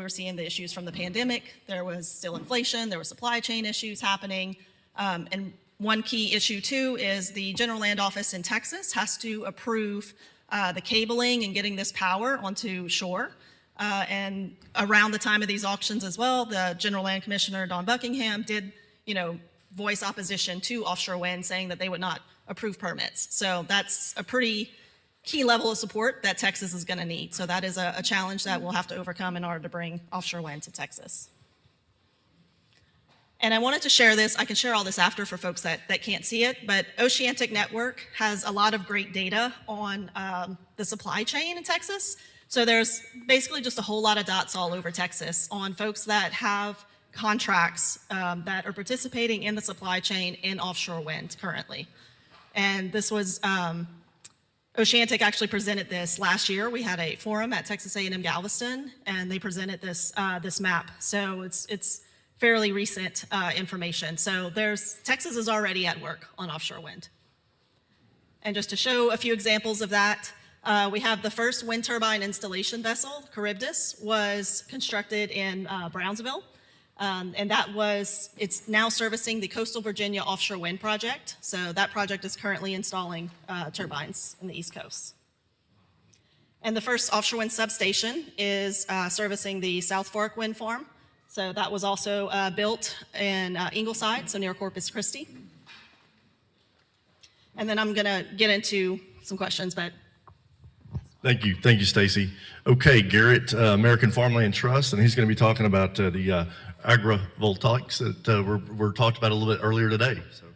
seeing the issues from the pandemic. There was still inflation. There were supply chain issues happening. And one key issue, too, is the General Land Office in Texas has to approve the cabling and getting this power onto shore. And around the time of these auctions as well, the General Land Commissioner, Don Buckingham, did, voice opposition to offshore wind, saying that they would not approve permits. So that's a pretty key level of support that Texas is going to need. So that is a challenge that we'll have to overcome in order to bring offshore wind to Texas. And I wanted to share this. I can share all this after for folks that can't see it, but Oceanic Network has a lot of great data on the supply chain in Texas. So there's basically just a whole lot of dots all over Texas on folks that have contracts that are participating in the supply chain in offshore wind currently. And this was, Oceanic actually presented this last year. We had a forum at Texas A&M Galveston, and they presented this map. So it's fairly recent information. So Texas is already at work on offshore wind. And just to show a few examples of that, we have the first wind turbine installation vessel, Charybdis, was constructed in Brownsville. And it's now servicing the Coastal Virginia Offshore Wind Project. So that project is currently installing turbines in the East Coast. And the first offshore wind substation is servicing the South Fork Wind Farm. So that was also built in Ingleside, so near Corpus Christi. And then I'm gonna get into some questions, but. Thank you, Stacy. Okay, Garrett, American Farmland Trust, and he's going to be talking about the agrivoltaics that were talked about a little bit earlier today. So.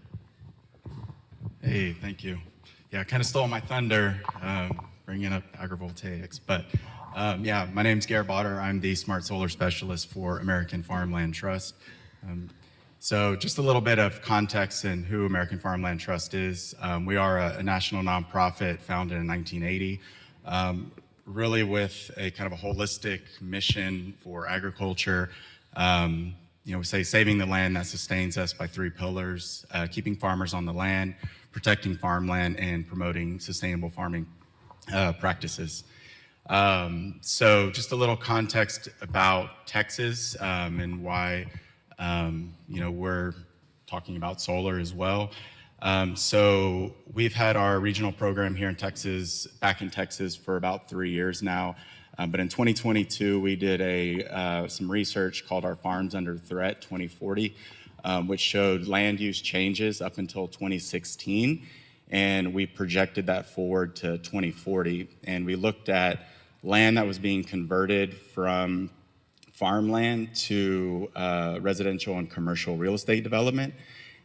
Hey, thank you. Yeah, I kind of stole my thunder bringing up agrivoltaics, but yeah, my name's Garrett. I'm the Smart Solar Specialist for American Farmland Trust. So just a little bit of context in who American Farmland Trust is. We are a national nonprofit founded in 1980. Really with a kind of a holistic mission for agriculture. We say saving the land that sustains us by 3 pillars, keeping farmers on the land, protecting farmland, and promoting sustainable farming practices. So just a little context about Texas and why we're talking about solar as well. So we've had our regional program here in Texas, back in Texas for about 3 years now. But in 2022, we did some research called our Farms Under Threat 2040, which showed land use changes up until 2016. And we projected that forward to 2040. And we looked at land that was being converted from farmland to residential and commercial real estate development.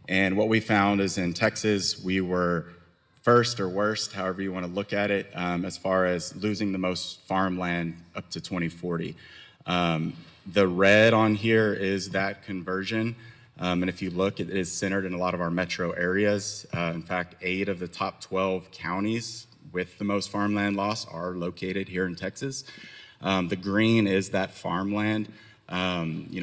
And what we found is in Texas, we were first or worst, however you want to look at it, as far as losing the most farmland up to 2040. The red on here is that conversion. And if you look, it is centered in a lot of our metro areas. In fact, 8 of the top 12 counties with the most farmland loss are located here in Texas. The green is that farmland.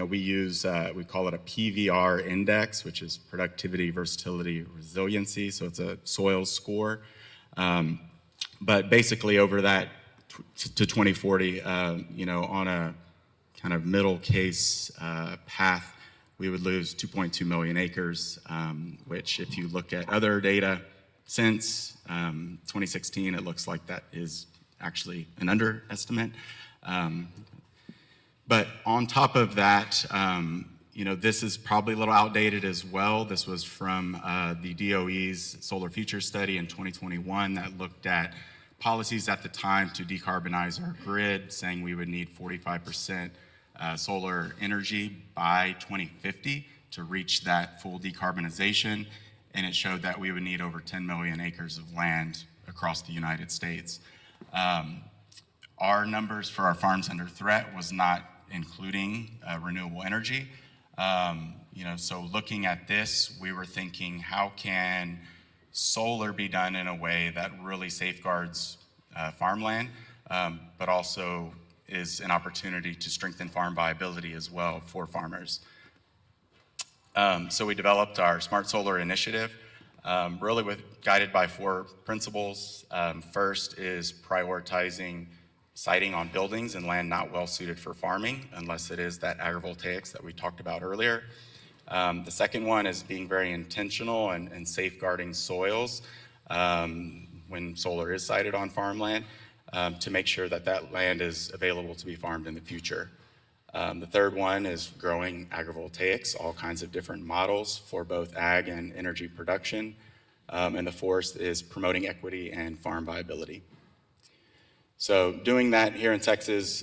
We use, we call it a PVR index, which is productivity, versatility, resiliency. So it's a soil score. But basically over that to 2040, on a kind of middle case path, we would lose 2.2 million acres, which if you look at other data since 2016, it looks like that is actually an underestimate. But on top of that, this is probably a little outdated as well. This was from the DOE's Solar Future Study in 2021 that looked at policies at the time to decarbonize our grid, saying we would need 45% solar energy by 2050 to reach that full decarbonization. And it showed that we would need over 10 million acres of land across the United States. Our numbers for our farms under threat was not including renewable energy. So looking at this, we were thinking, how can solar be done in a way that really safeguards farmland, but also is an opportunity to strengthen farm viability as well for farmers. So we developed our Smart Solar Initiative, really guided by 4 principles. First is prioritizing siting on buildings and land not well suited for farming, unless it is that agrivoltaics that we talked about earlier. The second one is being very intentional and safeguarding soils when solar is sited on farmland to make sure that that land is available to be farmed in the future. The third one is growing agrivoltaics, all kinds of different models for both ag and energy production. And the fourth is promoting equity and farm viability. So doing that here in Texas,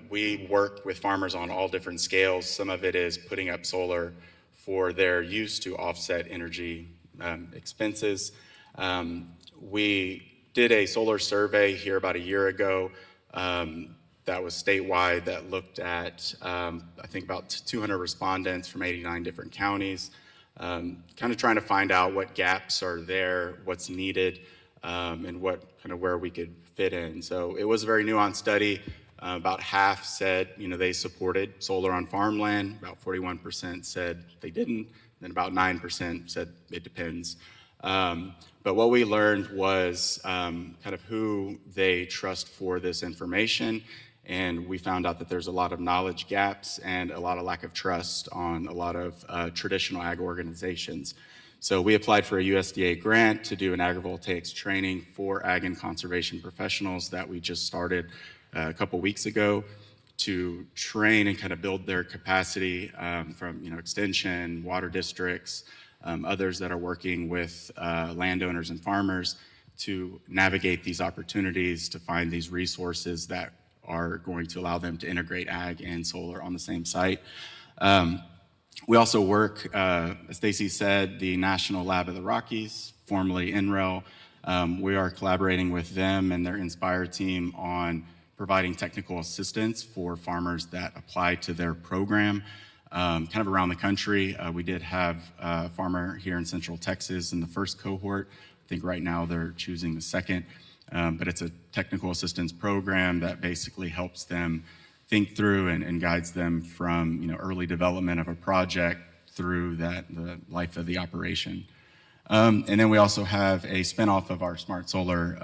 we work with farmers on all different scales. Some of it is putting up solar for their use to offset energy expenses. We did a solar survey here about a year ago that was statewide that looked at, I think, about 200 respondents from 89 different counties, kind of trying to find out what gaps are there, what's needed, and what kind of where we could fit in. So it was a very nuanced study. About half said, they supported solar on farmland. About 41% said they didn't. Then about 9% said it depends. But what we learned was kind of who they trust for this information. And we found out that there's a lot of knowledge gaps and a lot of lack of trust on a lot of traditional ag organizations. So we applied for a USDA grant to do an agrivoltaics training for ag and conservation professionals that we just started a couple weeks ago to train and kind of build their capacity from extension, water districts, others that are working with landowners and farmers to navigate these opportunities, to find these resources that are going to allow them to integrate ag and solar on the same site. We also work, as Stacy said, the National Lab of the Rockies, formerly NREL. We are collaborating with them and their Inspire team on providing technical assistance for farmers that apply to their program kind of around the country. We did have a farmer here in Central Texas in the first cohort. I think right now they're choosing the second. But it's a technical assistance program that basically helps them think through and guides them from early development of a project through the life of the operation. And then we also have a spinoff of our Smart Solar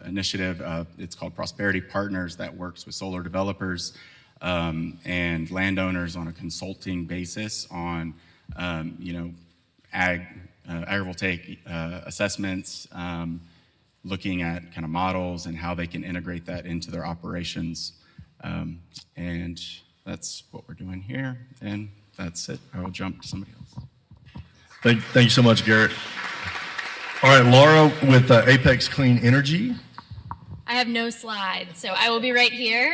initiative. It's called Prosperity Partners, that works with solar developers and landowners on a consulting basis on agrivoltaic assessments, looking at kind of models and how they can integrate that into their operations. And that's what we're doing here. And that's it. I will jump to somebody else. Thank you so much, Garrett. All right, Laura with Apex Clean Energy. I have no slides, so I will be right here,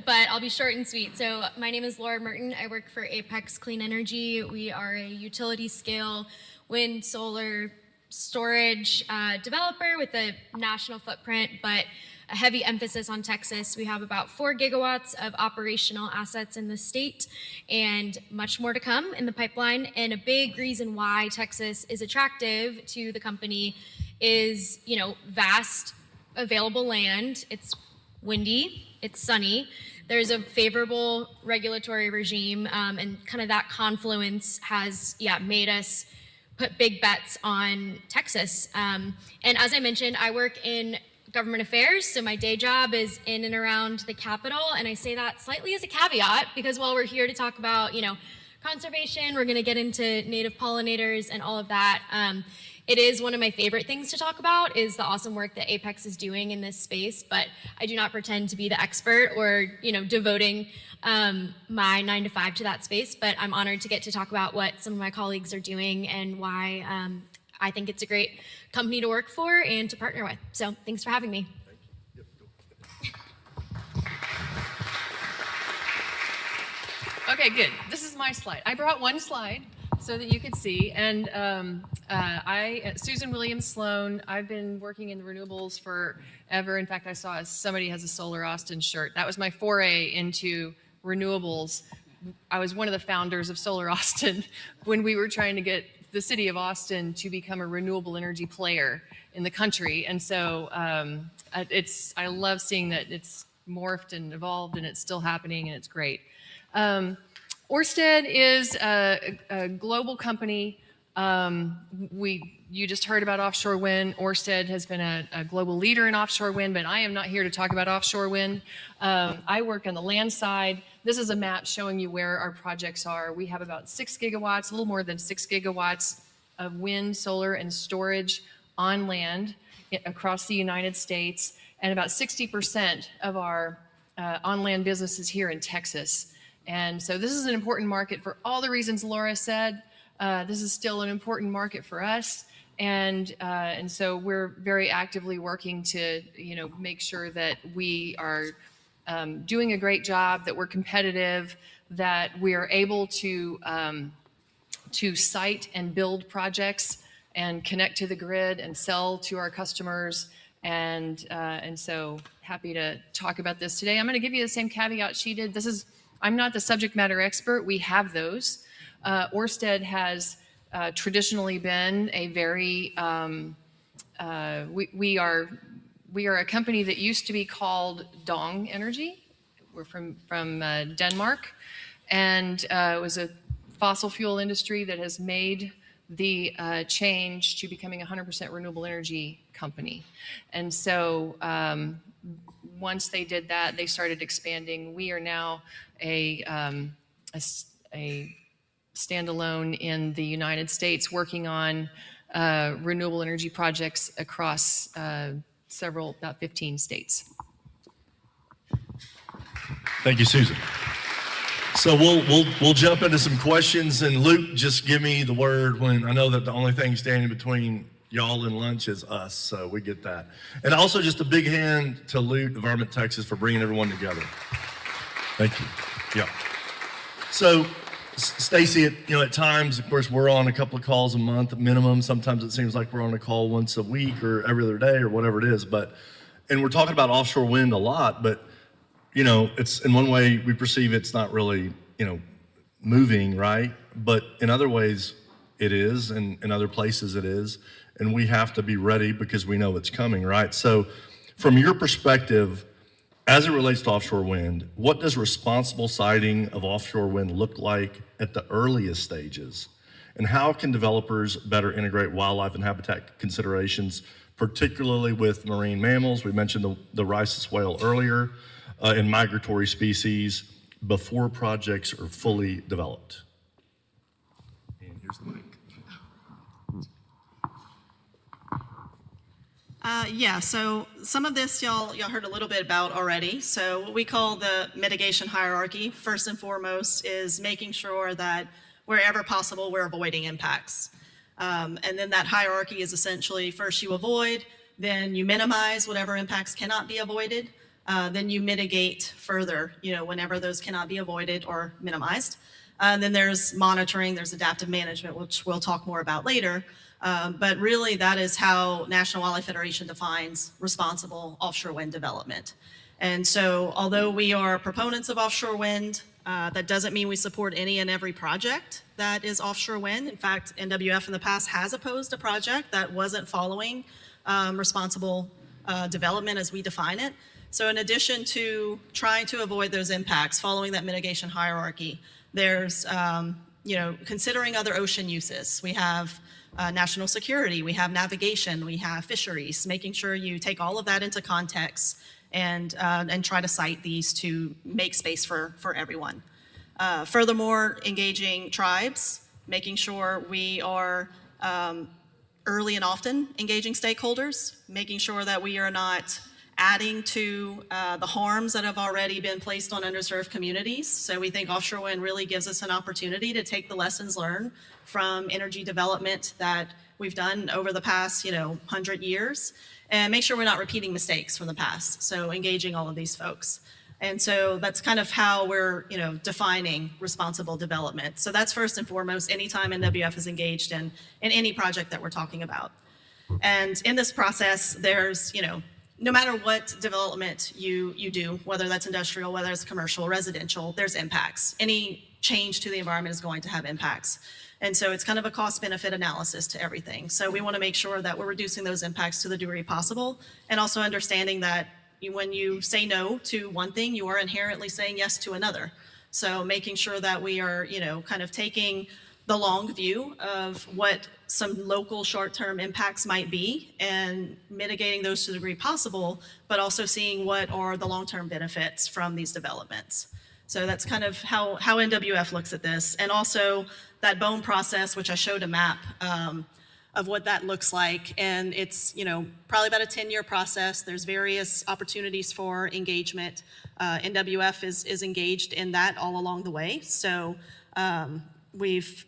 but I'll be short and sweet. So my name is Laura Merten. I work for Apex Clean Energy. We are a utility scale wind, solar, storage developer with a national footprint, but a heavy emphasis on Texas. We have about 4 gigawatts of operational assets in the state and much more to come in the pipeline. And a big reason why Texas is attractive to the company is, vast available land. It's windy, it's sunny. There's a favorable regulatory regime, and kind of that confluence has, made us put big bets on Texas. And as I mentioned, I work in government affairs, so my day job is in and around the Capitol, and I say that slightly as a caveat because while we're here to talk about, conservation, we're going to get into native pollinators and all of that. It is one of my favorite things to talk about is the awesome work that Apex is doing in this space, but I do not pretend to be the expert or, devoting my 9 to 5 to that space, but I'm honored to get to talk about what some of my colleagues are doing and why I think it's a great company to work for and to partner with. So thanks for having me. Okay, good. This is my slide. I brought one slide so that you could see. And Susan Williams Sloan, I've been working in renewables forever. In fact, I saw somebody has a Solar Austin shirt. That was my foray into renewables. I was one of the founders of Solar Austin when we were trying to get the city of Austin to become a renewable energy player in the country. And so I love seeing that it's morphed and evolved and it's still happening and it's great. Ørsted is a global company. You just heard about offshore wind. Ørsted has been a global leader in offshore wind, but I am not here to talk about offshore wind. I work on the land side. This is a map showing you where our projects are. We have about 6 gigawatts, a little more than 6 gigawatts of wind, solar, and storage on land across the United States, and about 60% of our on-land business is here in Texas. And so this is an important market for all the reasons Laura said. This is still an important market for us. And so we're very actively working to, make sure that we are doing a great job, that we're competitive, that we are able to site and build projects and connect to the grid and sell to our customers. And so happy to talk about this today. I'm going to give you the same caveat she did. I'm not the subject matter expert. We have those. Ørsted has traditionally been a very, we are a company that used to be called Dong Energy. We're from Denmark, and it was a fossil fuel industry that has made the change to becoming a 100% renewable energy company. And so once they did that, they started expanding. We are now a standalone in the United States, working on renewable energy projects across about 15 states. Thank you, Susan. So we'll jump into some questions, and Luke, just give me the word when I know that the only thing standing between y'all and lunch is us, so we get that. And also just a big hand to Luke, Environment Texas, for bringing everyone together. Thank you. Yeah. So Stacy, at times, of course, we're on a couple of calls a month at minimum. Sometimes it seems like we're on a call once a week or every other day or whatever it is. And we're talking about offshore wind a lot, but it's in one way we perceive it's not really, moving, right? But in other ways it is, and in other places it is. And we have to be ready because we know it's coming, right? So from your perspective, as it relates to offshore wind, what does responsible siting of offshore wind look like at the earliest stages? And how can developers better integrate wildlife and habitat considerations, particularly with marine mammals? We mentioned the rhesus whale earlier, and migratory species before projects are fully developed. And here's the mic. So some of this y'all heard a little bit about already. So what we call the mitigation hierarchy, first and foremost, is making sure that wherever possible, we're avoiding impacts. And then that hierarchy is essentially first you avoid, then you minimize whatever impacts cannot be avoided, then you mitigate further, whenever those cannot be avoided or minimized. Then there's monitoring, there's adaptive management, which we'll talk more about later. But really that is how National Wildlife Federation defines responsible offshore wind development. And so although we are proponents of offshore wind, that doesn't mean we support any and every project that is offshore wind. In fact, NWF in the past has opposed a project that wasn't following responsible development as we define it. So in addition to trying to avoid those impacts, following that mitigation hierarchy, there's considering other ocean uses. We have national security, we have navigation, we have fisheries, making sure you take all of that into context and try to cite these to make space for everyone. Furthermore, engaging tribes, making sure we are early and often engaging stakeholders, making sure that we are not adding to the harms that have already been placed on underserved communities. So we think offshore wind really gives us an opportunity to take the lessons learned from energy development that we've done over the past 100 years and make sure we're not repeating mistakes from the past. So engaging all of these folks. And so that's kind of how we're defining responsible development. So that's first and foremost anytime NWF is engaged in any project that we're talking about. And in this process, there's no matter what development you do, whether that's industrial, whether it's commercial, residential, there's impacts. Any change to the environment is going to have impacts. And so it's kind of a cost-benefit analysis to everything. So we want to make sure that we're reducing those impacts to the degree possible, and also understanding that when you say no to one thing, you are inherently saying yes to another. So making sure that we are, kind of taking the long view of what some local short-term impacts might be and mitigating those to the degree possible, but also seeing what are the long-term benefits from these developments. So that's kind of how NWF looks at this. And also that BOEM process, which I showed a map of what that looks like. And it's, probably about a 10-year process. There's various opportunities for engagement. NWF is engaged in that all along the way. So we've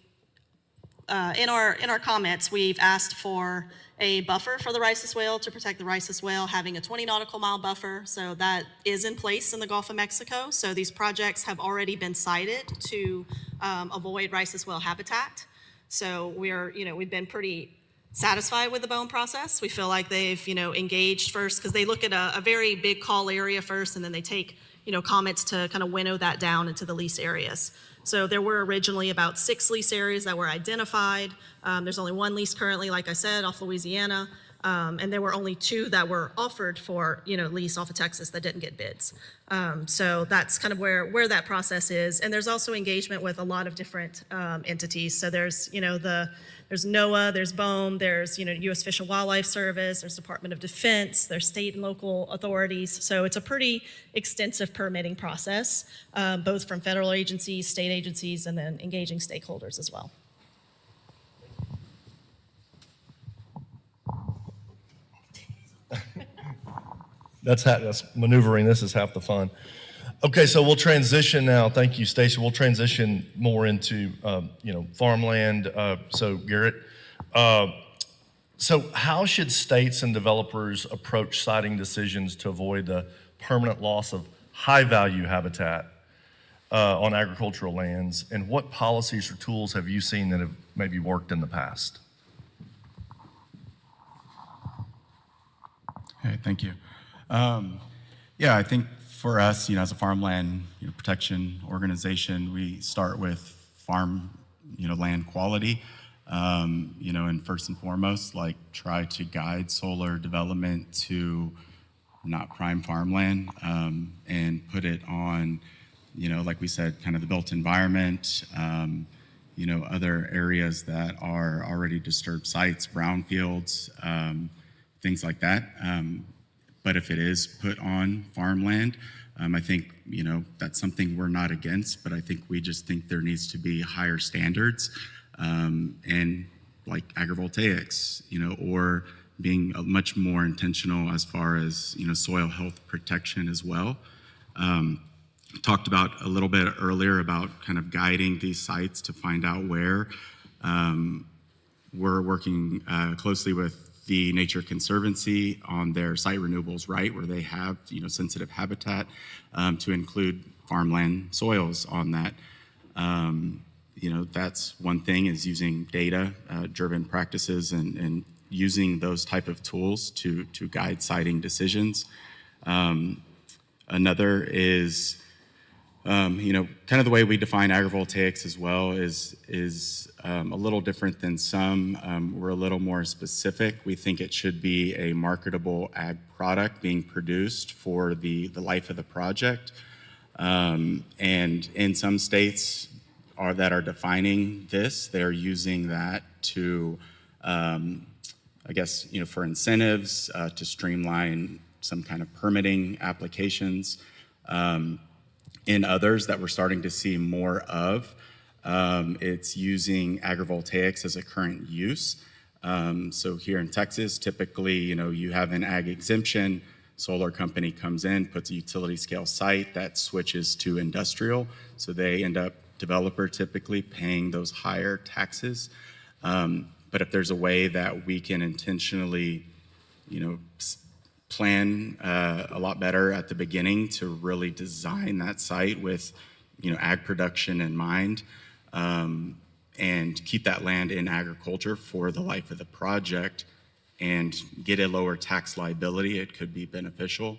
in our comments, we've asked for a buffer for the rhesus whale to protect the rhesus whale, having a 20 nautical mile buffer. So that is in place in the Gulf of Mexico. So these projects have already been sited to avoid rhesus whale habitat. So we've been pretty satisfied with the BOEM process. We feel like they've, engaged first because they look at a very big call area first, and then they take, comments to kind of winnow that down into the lease areas. So there were originally about 6 lease areas that were identified. There's only 1 lease currently, like I said, off Louisiana. and there were only 2 that were offered for, lease off of Texas that didn't get bids. So that's kind of where that process is. And there's also engagement with a lot of different entities. So there's, there's NOAA, there's BOEM, there's, U.S. Fish and Wildlife Service, there's Department of Defense, there's state and local authorities. So it's a pretty extensive permitting process, both from federal agencies, state agencies, and then engaging stakeholders as well. That's maneuvering. This is half the fun. Okay, so we'll transition now. Thank you, Stacy. We'll transition more into farmland. So Garrett, so how should states and developers approach siting decisions to avoid the permanent loss of high-value habitat on agricultural lands? And what policies or tools have you seen that have maybe worked in the past? Hey, thank you. I think for us, as a farmland protection organization, we start with farm land quality, and first and foremost, try to guide solar development to not prime farmland, and put it on, like we said, kind of the built environment, other areas that are already disturbed sites, brownfields, things like that. But if it is put on farmland, I think, that's something we're not against, but I think we just think there needs to be higher standards, and like agrivoltaics, or being much more intentional as far as, soil health protection as well. Talked about a little bit earlier about kind of guiding these sites to find out where. We're working closely with the Nature Conservancy on their site renewables right, where they have sensitive habitat, to include farmland soils on that. That's one thing, is using data driven practices and using those type of tools to guide siting decisions. Another is kind of the way we define agrivoltaics as well is a little different than some. We're a little more specific. We think it should be a marketable ag product being produced for the life of the project. And in some states that are defining this, they're using that to, for incentives, to streamline some kind of permitting applications. In others that we're starting to see more of, it's using agrivoltaics as a current use. So here in Texas, typically, you have an ag exemption, solar company comes in, puts a utility scale site that switches to industrial. So they end up, developer typically, paying those higher taxes. But if there's a way that we can intentionally, plan a lot better at the beginning to really design that site with, ag production in mind, and keep that land in agriculture for the life of the project and get a lower tax liability, it could be beneficial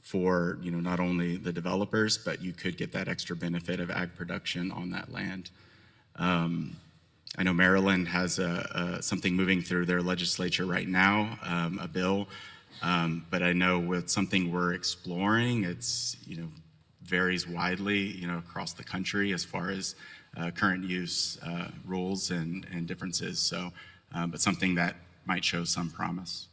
for, not only the developers, but you could get that extra benefit of ag production on that land. I know Maryland has something moving through their legislature right now, a bill, but I know with something we're exploring, it's, varies widely, across the country as far as current use rules and differences. So, but something that might show some promise.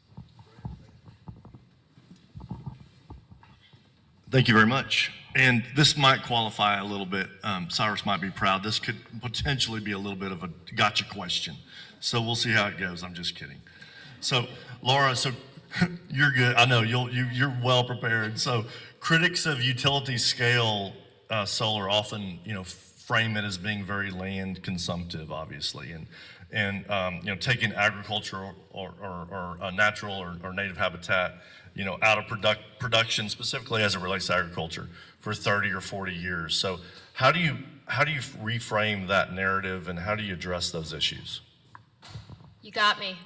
Thank you very much. And this might qualify a little bit. Cyrus might be proud. This could potentially be a little bit of a gotcha question. So we'll see how it goes. I'm just kidding. So Laura, so you're good. I know you're well prepared. So critics of utility scale solar often, frame it as being very land consumptive, obviously, and taking agricultural or natural or native habitat, out of production, specifically as it relates to agriculture, for 30 or 40 years. So how do you reframe that narrative, and how do you address those issues? You got me.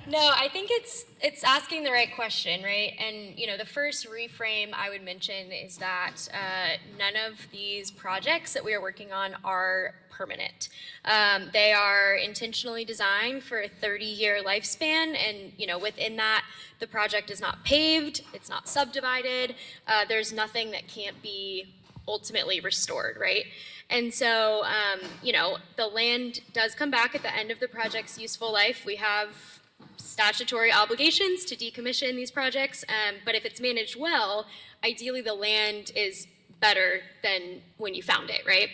No, I think it's asking the right question, right? And the first reframe I would mention is that none of these projects that we are working on are permanent. They are intentionally designed for a 30-year lifespan, and within that, the project is not paved, it's not subdivided, there's nothing that can't be ultimately restored, right? And so, the land does come back at the end of the project's useful life. We have statutory obligations to decommission these projects, but if it's managed well, ideally the land is better than when you found it, right?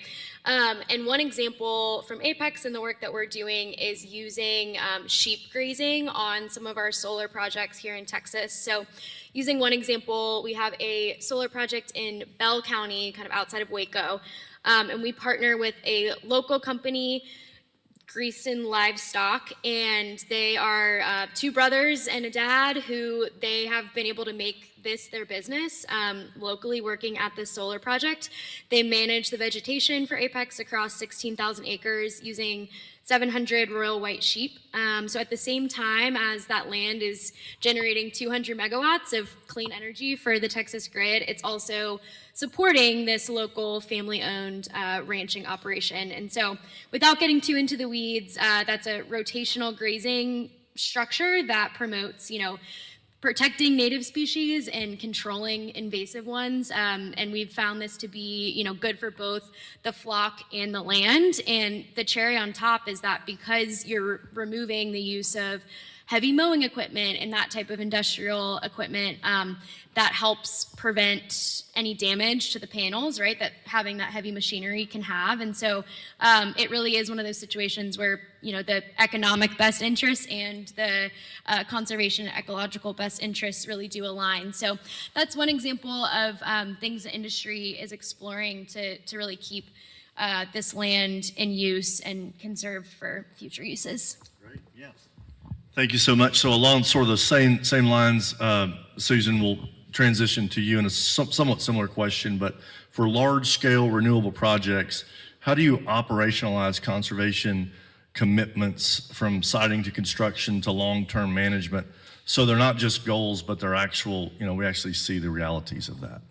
And one example from Apex and the work that we're doing is using sheep grazing on some of our solar projects here in Texas. So using one example, we have a solar project in Bell County, kind of outside of Waco, and we partner with a local company, Greason Livestock, and they are two brothers and a dad who they have been able to make this their business, locally working at this solar project. They manage the vegetation for Apex across 16,000 acres using 700 royal white sheep. So at the same time as that land is generating 200 megawatts of clean energy for the Texas grid, it's also supporting this local family-owned ranching operation. And so without getting too into the weeds, that's a rotational grazing structure that promotes, protecting native species and controlling invasive ones. And we've found this to be, good for both the flock and the land. And the cherry on top is that because you're removing the use of heavy mowing equipment and that type of industrial equipment, that helps prevent any damage to the panels, right, that having that heavy machinery can have. And so it really is one of those situations where, the economic best interests and the conservation and ecological best interests really do align. So that's one example of things the industry is exploring to really keep this land in use and conserved for future uses. Great, yes. Thank you so much. So along sort of the same lines, Susan, will transition to you in a somewhat similar question, but for large-scale renewable projects, how do you operationalize conservation commitments from siting to construction to long-term management so they're not just goals, but they're actual, we actually see the realities of that?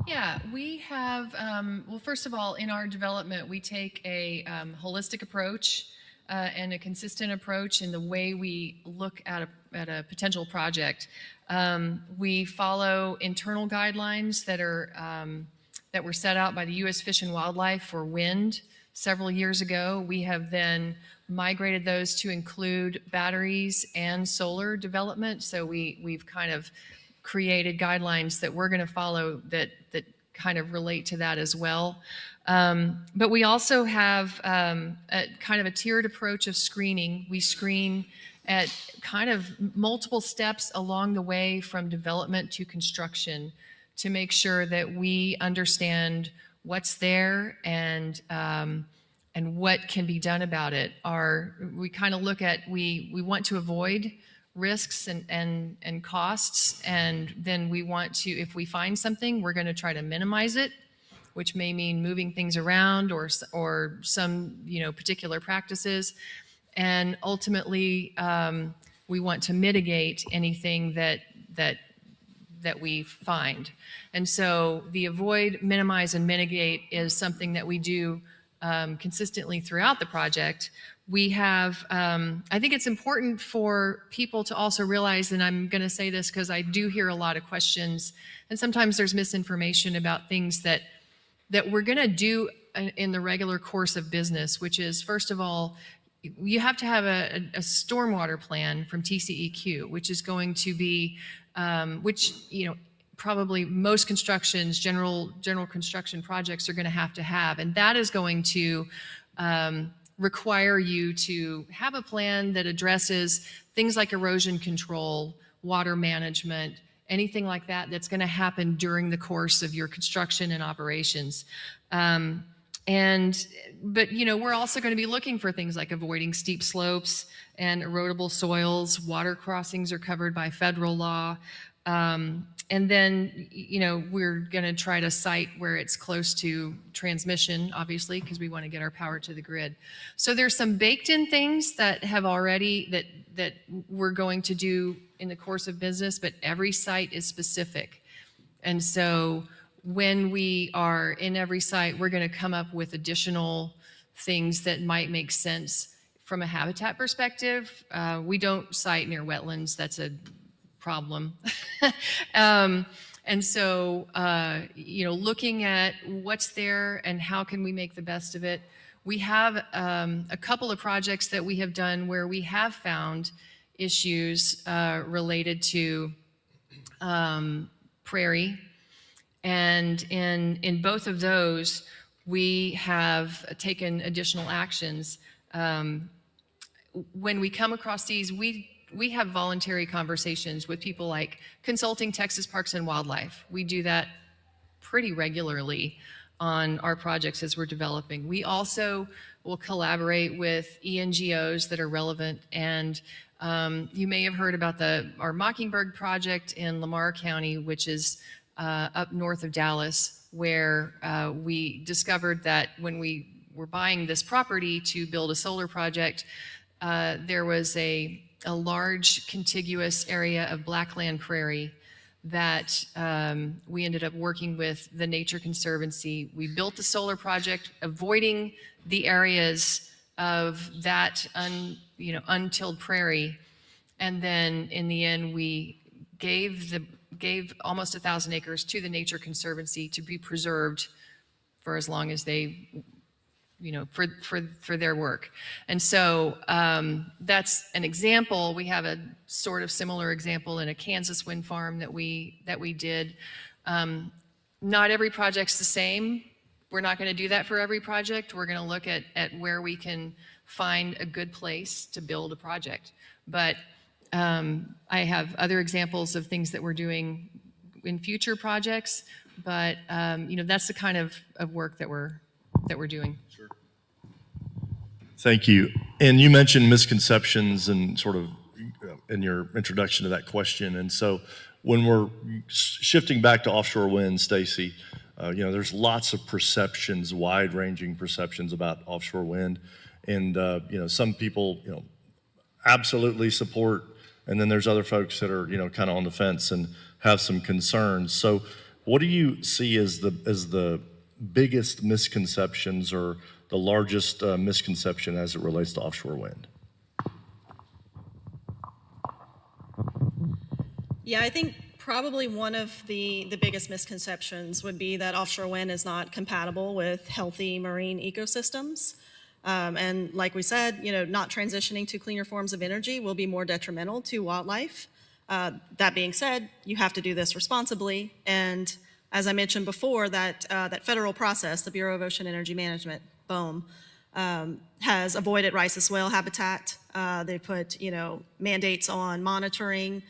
Yeah, we have, well, first of all, in our development, we take a holistic approach and a consistent approach in the way we look at a potential project. We follow internal guidelines that were set out by the U.S. Fish and Wildlife for wind several years ago. We have then migrated those to include batteries and solar development. So we've kind of created guidelines that we're going to follow that kind of relate to that as well. But we also have a kind of a tiered approach of screening. We screen at kind of multiple steps along the way from development to construction to make sure that we understand what's there and what can be done about it. We kind of look at, we want to avoid risks and costs, and then we want to, if we find something, we're going to try to minimize it, which may mean moving things around or some particular practices, and ultimately we want to mitigate anything that we find. And so the avoid, minimize, and mitigate is something that we do consistently throughout the project. We have, I think it's important for people to also realize, and I'm going to say this because I do hear a lot of questions, and sometimes there's misinformation about things that we're going to do in the regular course of business, which is, first of all, you have to have a stormwater plan from TCEQ, which is going to be, probably most constructions, general construction projects are going to have, and that is going to require you to have a plan that addresses things like erosion control, water management, anything like that that's going to happen during the course of your construction and operations. But we're also going to be looking for things like avoiding steep slopes and erodible soils. Water crossings are covered by federal law. And then, we're going to try to site where it's close to transmission, obviously, because we want to get our power to the grid. So there's some baked in things that have already, that we're going to do in the course of business, but every site is specific. And so when we are in every site, we're going to come up with additional things that might make sense from a habitat perspective. We don't site near wetlands. That's a problem. And so, looking at what's there and how can we make the best of it. We have a couple of projects that we have done where we have found issues related to prairie. And in both of those, we have taken additional actions. When we come across these, we have voluntary conversations with people like Consulting Texas Parks and Wildlife. We do that pretty regularly on our projects as we're developing. We also will collaborate with ENGOs that are relevant, and you may have heard about our Mockingbird project in Lamar County, which is up north of Dallas, where we discovered that when we were buying this property to build a solar project, there was a large contiguous area of blackland prairie that we ended up working with the Nature Conservancy. We built the solar project, avoiding the areas of that untilled prairie, and then in the end we gave almost 1,000 acres to the Nature Conservancy to be preserved for as long as they, for their work. And so that's an example. We have a sort of similar example in a Kansas wind farm that we did. Not every project's the same. We're not going to do that for every project. We're going to look at where we can find a good place to build a project. But I have other examples of things that we're doing in future projects, but that's the kind of work that we're doing. Sure. Thank you. And you mentioned misconceptions and sort of in your introduction to that question. And so when we're shifting back to offshore wind, Stacy, there's lots of perceptions, wide-ranging perceptions about offshore wind. And, some people, absolutely support, and then there's other folks that are, kind of on the fence and have some concerns. So what do you see as the biggest misconceptions or the largest misconception as it relates to offshore wind? Yeah, I think probably one of the biggest misconceptions would be that offshore wind is not compatible with healthy marine ecosystems. And like we said, not transitioning to cleaner forms of energy will be more detrimental to wildlife. That being said, you have to do this responsibly. And as I mentioned before, that federal process, the Bureau of Ocean Energy Management, BOEM, has avoided rice whale habitat. They put, mandates on monitoring.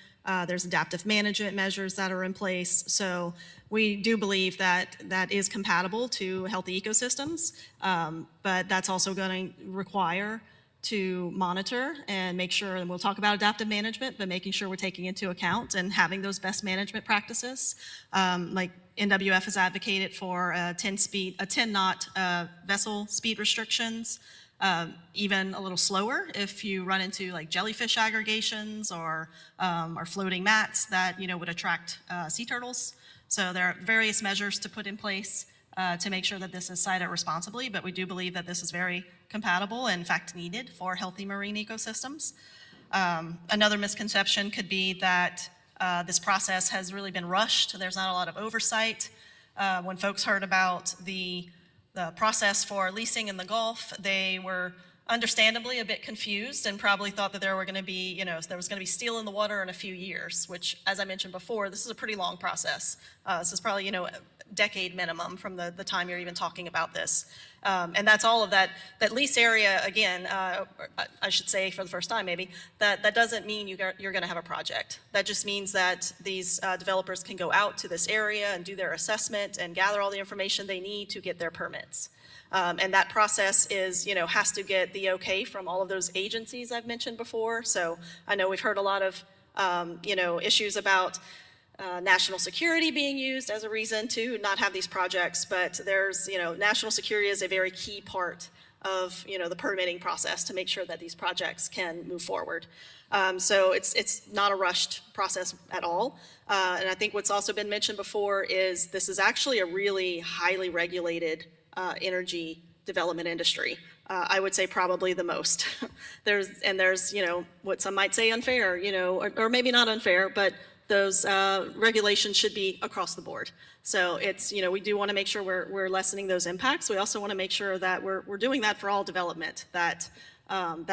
There's adaptive management measures that are in place. So we do believe that is compatible to healthy ecosystems, but that's also going to require to monitor and make sure, and we'll talk about adaptive management, but making sure we're taking into account and having those best management practices. Like NWF has advocated for 10 knot vessel speed restrictions, even a little slower if you run into like jellyfish aggregations or floating mats that would attract sea turtles. So there are various measures to put in place to make sure that this is sited responsibly, but we do believe that this is very compatible and in fact needed for healthy marine ecosystems. Another misconception could be that this process has really been rushed. There's not a lot of oversight. When folks heard about the process for leasing in the Gulf, they were understandably a bit confused and probably thought that there was going to be steel in the water in a few years, which, as I mentioned before, this is a pretty long process. This is probably, a decade minimum from the time you're even talking about this. And that's all of that lease area, again, I should say for the first time maybe, that doesn't mean you're going to have a project. That just means that these developers can go out to this area and do their assessment and gather all the information they need to get their permits. And that process is, has to get the okay from all of those agencies I've mentioned before. So I know we've heard a lot of, issues about national security being used as a reason to not have these projects, but there's, national security is a very key part of, the permitting process to make sure that these projects can move forward. So it's not a rushed process at all. And I think what's also been mentioned before is this is actually a really highly regulated energy development industry. I would say probably the most. there's, what some might say unfair, or maybe not unfair, but those regulations should be across the board. So it's, we do want to make sure we're lessening those impacts. We also want to make sure that we're doing that for all development that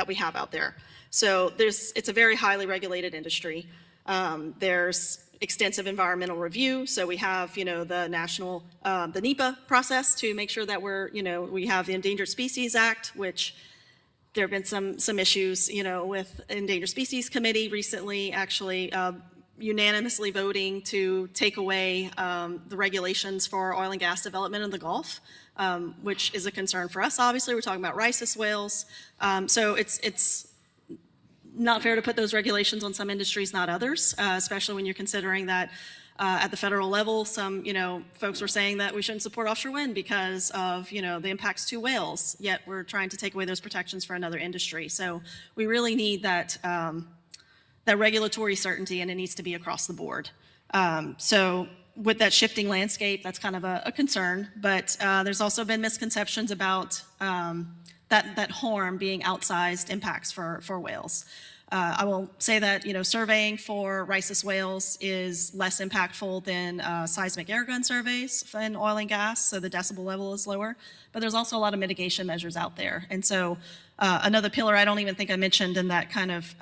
we have out there. So it's a very highly regulated industry. There's extensive environmental review. So we have, the national, the NEPA process to make sure that we have the Endangered Species Act, which there have been some issues, with Endangered Species Committee recently actually unanimously voting to take away the regulations for oil and gas development in the Gulf, which is a concern for us. Obviously, we're talking about rhesus whales. So it's not fair to put those regulations on some industries, not others, especially when you're considering that at the federal level, some, folks were saying that we shouldn't support offshore wind because of, the impacts to whales, yet we're trying to take away those protections for another industry. So we really need that regulatory certainty, and it needs to be across the board. So with that shifting landscape, that's kind of a concern, but there's also been misconceptions about that harm being outsized impacts for whales. I will say that, surveying for rhesus whales is less impactful than seismic air gun surveys in oil and gas, so the decibel level is lower, but there's also a lot of mitigation measures out there. And so another pillar I don't even think I mentioned in that kind of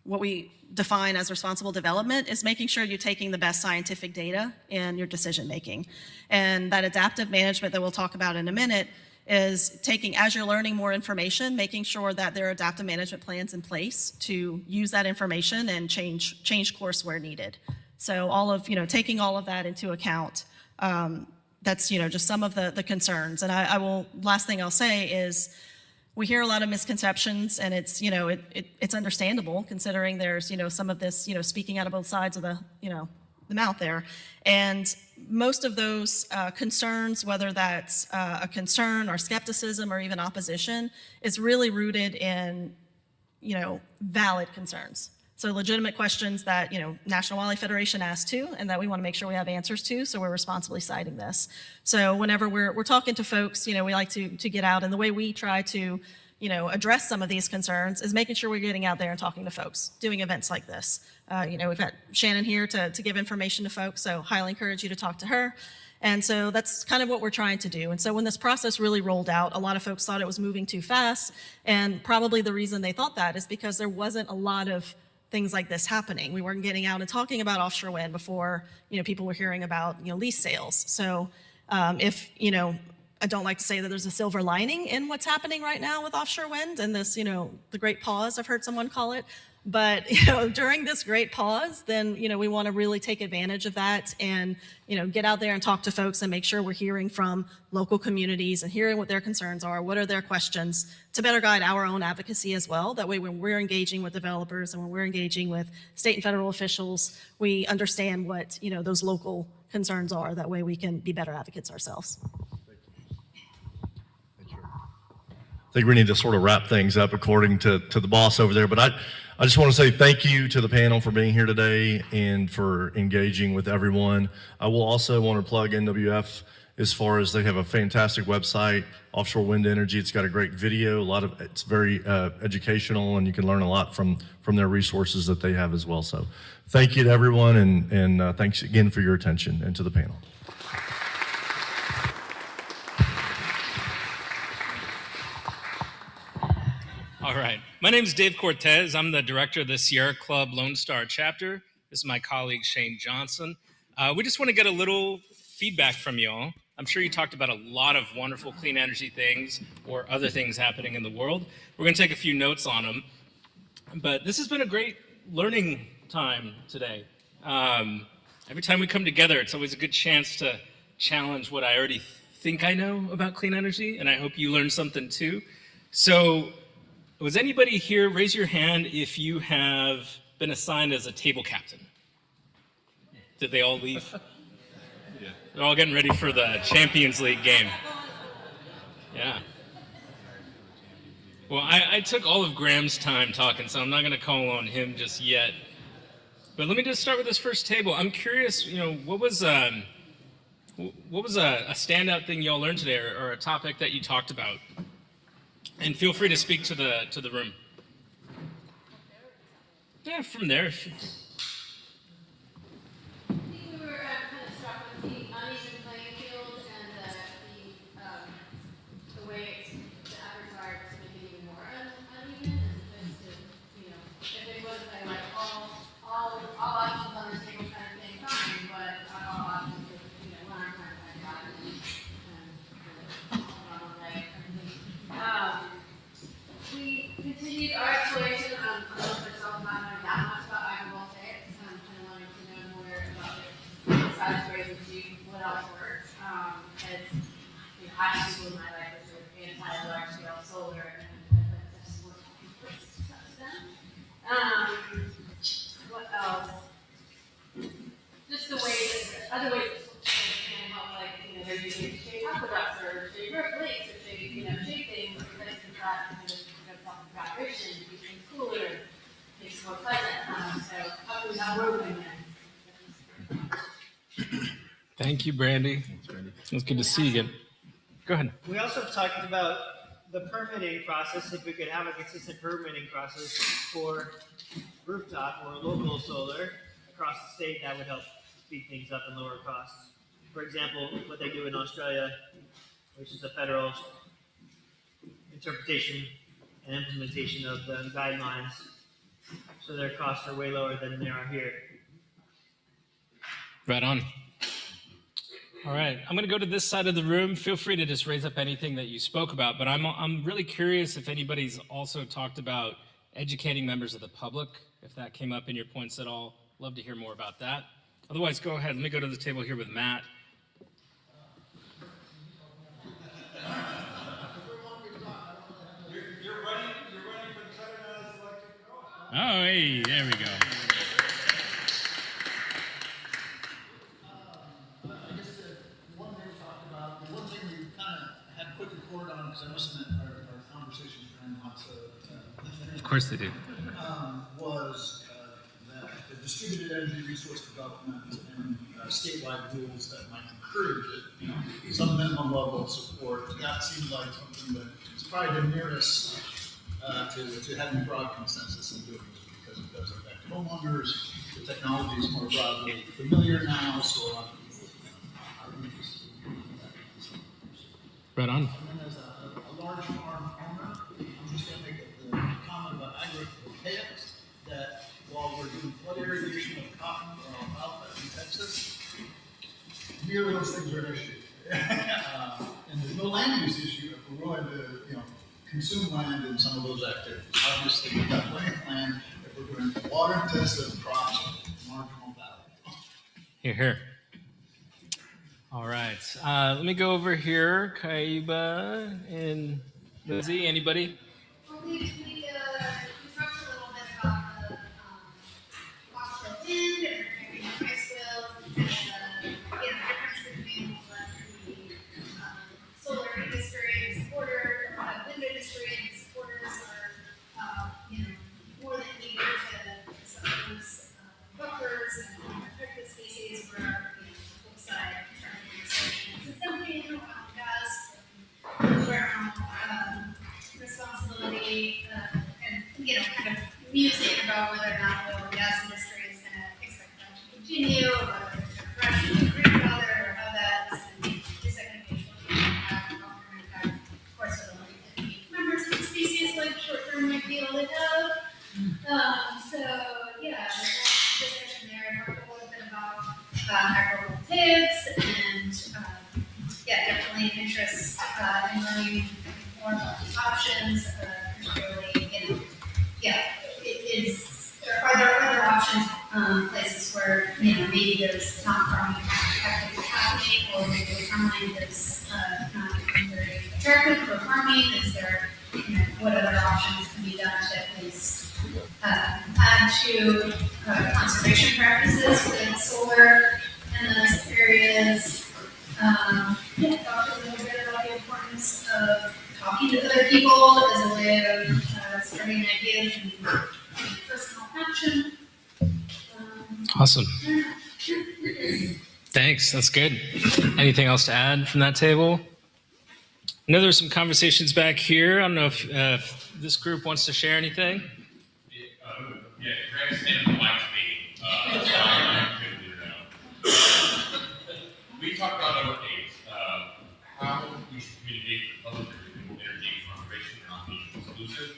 what we define as responsible development is making sure you're taking the best scientific data in your decision making. And that adaptive management that we'll talk about in a minute is taking, as you're learning more information, making sure that there are adaptive management plans in place to use that information and change course where needed. So all of, taking all of that into account, that's, just some of the concerns. And last thing I'll say is, we hear a lot of misconceptions, and it's, it's understandable considering there's, some of this, speaking out of both sides of the mouth there. And most of those concerns, whether that's a concern or skepticism or even opposition, is really rooted in, valid concerns. So legitimate questions that, National Wildlife Federation asked too, and that we want to make sure we have answers to, so we're responsibly citing this. So whenever we're talking to folks, we like to get out, and the way we try to, address some of these concerns is making sure we're getting out there and talking to folks, doing events like this. We've got Shannon here to give information to folks, so highly encourage you to talk to her. And so that's kind of what we're trying to do. And so when this process really rolled out, a lot of folks thought it was moving too fast, and probably the reason they thought that is because there wasn't a lot of things like this happening. We weren't getting out and talking about offshore wind before, people were hearing about, lease sales. So if, I don't like to say that there's a silver lining in what's happening right now with offshore wind and this, the great pause, I've heard someone call it. But, during this great pause, then, we want to really take advantage of that and, get out there and talk to folks and make sure we're hearing from local communities and hearing what their concerns are, what are their questions, to better guide our own advocacy as well. That way, when we're engaging with developers and when we're engaging with state and federal officials, we understand what, those local concerns are. That way we can be better advocates ourselves. I think we need to sort of wrap things up according to the boss over there, but I just want to say thank you to the panel for being here today and for engaging with everyone. I will also want to plug NWF as far as they have a fantastic website, Offshore Wind Energy. It's got a great video, it's very educational, and you can learn a lot from their resources that they have as well. So thank you to everyone, and thanks again for your attention, and to the panel. All right. My name is Dave Cortez. I'm the director of the Sierra Club Lone Star chapter. This is my colleague, Shane Johnson. We just want to get a little feedback from you all. I'm sure you talked about a lot of wonderful clean energy things or other things happening in the world. We're going to take a few notes on them. But this has been a great learning time today. Every time we come together, it's always a good chance to challenge what I already think I know about clean energy, and I hope you learned something too. So, was anybody here, raise your hand if you have been assigned as a table captain? Did they all leave? Yeah. They're all getting ready for the Champions League game. Yeah. Well, I took all of Graham's time talking, so I'm not going to call on him just yet. But let me just start with this first table. I'm curious, what was a standout thing y'all learned today, or a topic that you talked about? And feel free to speak to the room. Yeah, from there. We were kind of struck with the uneven playing field and the way the efforts are to make it even more uneven, as opposed to, if it was like all options on the table kind of thing, fine, but all options were, when I'm trying to find out and we continued our exploration on those ourselves, not knowing that much about agrivoltaics, kind of wanting to know more about the size ways of what else works. As I people in my life are sort of anti-large scale solar, and that's what what else? Just the ways, other ways that can help, like, they're using it to shape aqueducts or shape lakes or shape things, because it's got vibration, keeps things cooler, makes it more pleasant. So how can we work in Thank you, Brandy. It's good to see you again. Go ahead. We also talked about the permitting process, if we could have a consistent permitting process for rooftop or local solar across the state, that would help speed things up and lower costs. For example, what they do in Australia, which is a federal interpretation and implementation of the guidelines, so their costs are way lower than they are here. Right on. All right, I'm going to go to this side of the room. Feel free to just raise up anything that you spoke about, but I'm really curious if anybody's also talked about educating members of the public, if that came up in your points at all. Love to hear more about that. Otherwise, go ahead. Let me go to the table here with Matt. You're running for the Cutter's electric car. Oh, hey, there we go. I guess the one thing we talked about, the one thing we kind of had quick report on, because I must admit our conversations ran lots Of course they do. was that the distributed energy resource development and statewide rules that might encourage it, some minimum level of support. That seemed like something that is probably the nearest to having broad consensus in doing this, because it does affect homeowners. The technology is more broadly familiar now, so a lot of people are interested in that. Right on. And then as a large farm owner, I'm just going to make a comment about agrivoltaics, that while we're doing flood irrigation of cotton or alfalfa in Texas, neither of those things are an issue. And there's no land use issue if we're willing to, consume land in some of those activities. Obviously, we've got plenty of land if we're doing water-intensive crops in marginal valley. Here. All right. Let me go over here. Kaiba and Lizzie. Anybody? Well, we talked a little bit about the offshore wind and protecting rice fields, and the difference between the solar industry and supporter, wind industry and supporters are, more than eager to suppose buffers and protect the species where both sides are trying to do research. And since somebody has responsibility and kind of musing about whether or not the oil and gas industry is going to expect that to continue, or whether it's going to crash into grandfather, or how that is going to be short-term impact, long-term impact. Of course, for the members of the species, like short-term might be able to have. So yeah, there's a discussion there. I talked a little bit about agrivoltaics and definitely an interest in learning more about the options, particularly, are there other options, places where, maybe there's not farming activity happening, or maybe the farmland is not very attractive for farming? Is there, what other options can be done to at least add to conservation practices within solar in those areas? Talk a little bit about the importance of talking to other people as a way of spreading ideas and personal action. Awesome. Thanks. That's good. Anything else to add from that table? I know there's some conversations back here. I don't know if this group wants to share anything. Yeah, Greg's standing like me. We talked about other things, how we should communicate with public renewable energy conservation and not being exclusive.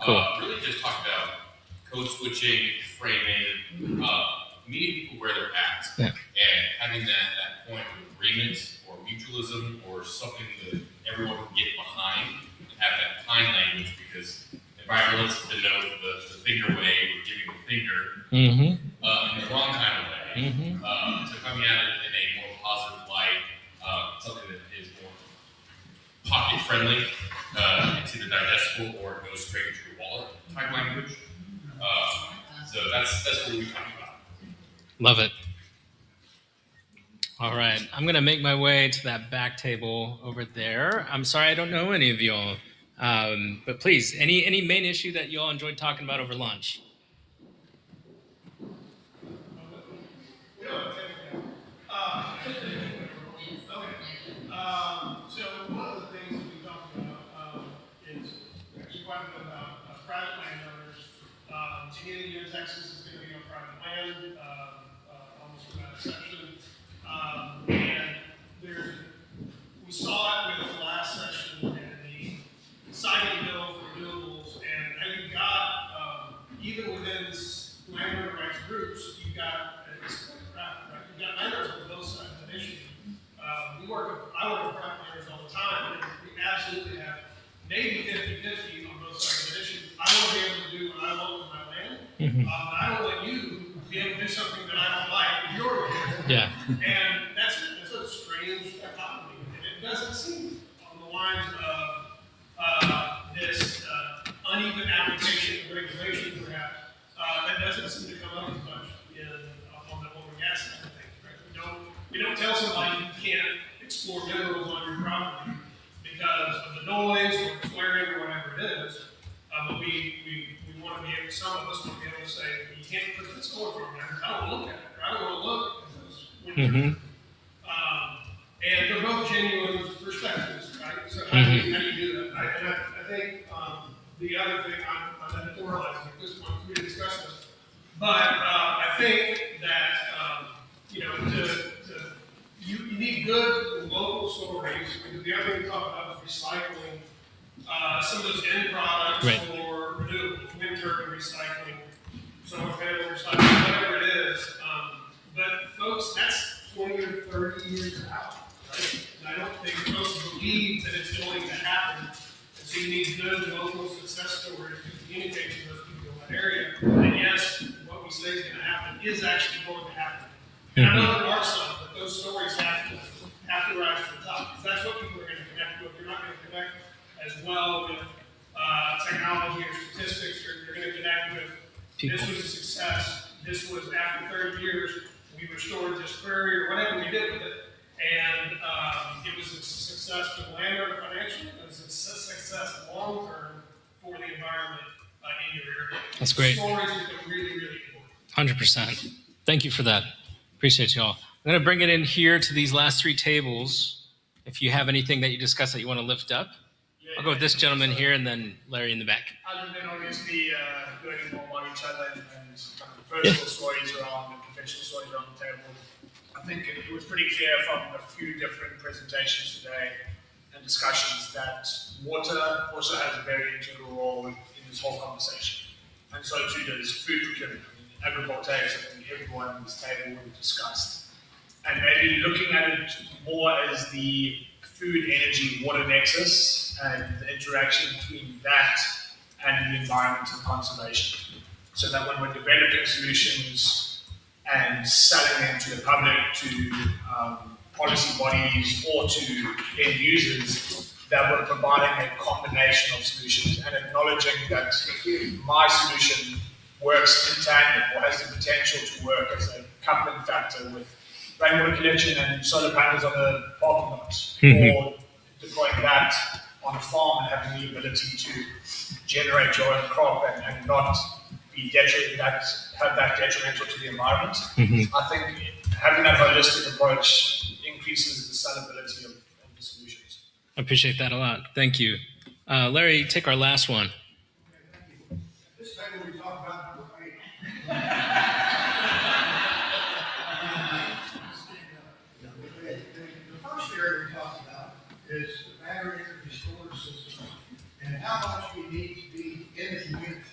Cool. Really just talk about code switching, framing, meeting people where they're at, Yeah. and having that point of agreement or mutualism or something that everyone can get behind, and have that kind language, because environmentalists denote the finger wave or giving the finger in the wrong kind of way. So coming at it in a more positive light, something that is more pocket friendly, it's either digestible or it goes straight into your wallet type language. So that's what we talk about. Love it. All right. I'm going to make my way to that back table over there. I'm sorry I don't know any of y'all. But please, any main issue that you all enjoyed talking about over lunch? So one of the things that we talked about is actually quite a bit about private landowners. Beginning here in Texas is going to be on private land, almost without exception. And we saw it with the last session and the citing bill for renewables, and how you got, even within this landowner rights groups, you've got landowners on both sides of the issue. I work with private landowners all the time, and we absolutely have maybe 50-50 on both sides of the issue. I want to be able to do what I want with my land. I don't want you to be able to do something that I don't like with your land. Yeah. And that's a strange dichotomy. And it doesn't seem on the lines of this uneven application of regulation, perhaps. That doesn't seem to come up as much on the oil and gas side of things. Right? We don't tell somebody you can't explore minerals on your property because of the noise or the flaring or whatever it is. But we want to be able, some of us want to be able to say, you can't put this oil from there. I don't look at it. I don't want to look at those windows. And they're both genuine perspectives, right? So how do you do that? I think the other thing, I'm editorializing at this point, we didn't discuss this, but I think that, you need good local stories. The other thing we talk about is recycling. Some of those end products for renewable wind turbine recycling, solar panel recycling, whatever it is. But folks, that's 20 or 30 years out, right? And I don't think folks believe that it's going to happen. And so you need good local success stories to communicate to those people in that area. And yes, what we say is going to happen is actually going to happen. And I know there are some, but those stories have to rise to the top, because that's what people are going to connect with. They're not going to connect as well with technology or statistics, or you're going to connect with people. This was a success. This was after 30 years, we restored this prairie or whatever we did with it. And it was a success for the landowner financially, it was a success long term for the environment in your area. That's great. Stories are really, really important. 100%. Thank you for that. Appreciate y'all. I'm going to bring it in here to these last three tables. If you have anything that you discussed that you want to lift up, I'll go with this gentleman here and then Larry in the back. Other than obviously learning more about each other and kind of personal stories around and professional stories around the table, I think it was pretty clear from a few different presentations today and discussions that water also has a very integral role in this whole conversation. And so too does food procurement. Agrivoltaics, I think everyone at this table would have discussed. And maybe looking at it more as the food, energy, water nexus and the interaction between that and the environment and conservation. So that when we're developing solutions and selling them to the public, to policy bodies or to end users, that we're providing a combination of solutions and acknowledging that my solution works in tandem or has the potential to work as a coupling factor with rainwater collection and solar panels on the parking lots, or deploying that on a farm and having the ability to generate your own crop and not be have that detrimental to the environment. I think having that holistic approach increases the sellability of the solutions. I appreciate that a lot. Thank you. Larry, take our last one. This table we talk about number 8. The first area we talked about is the battery energy storage system and how much we need to be in the communities,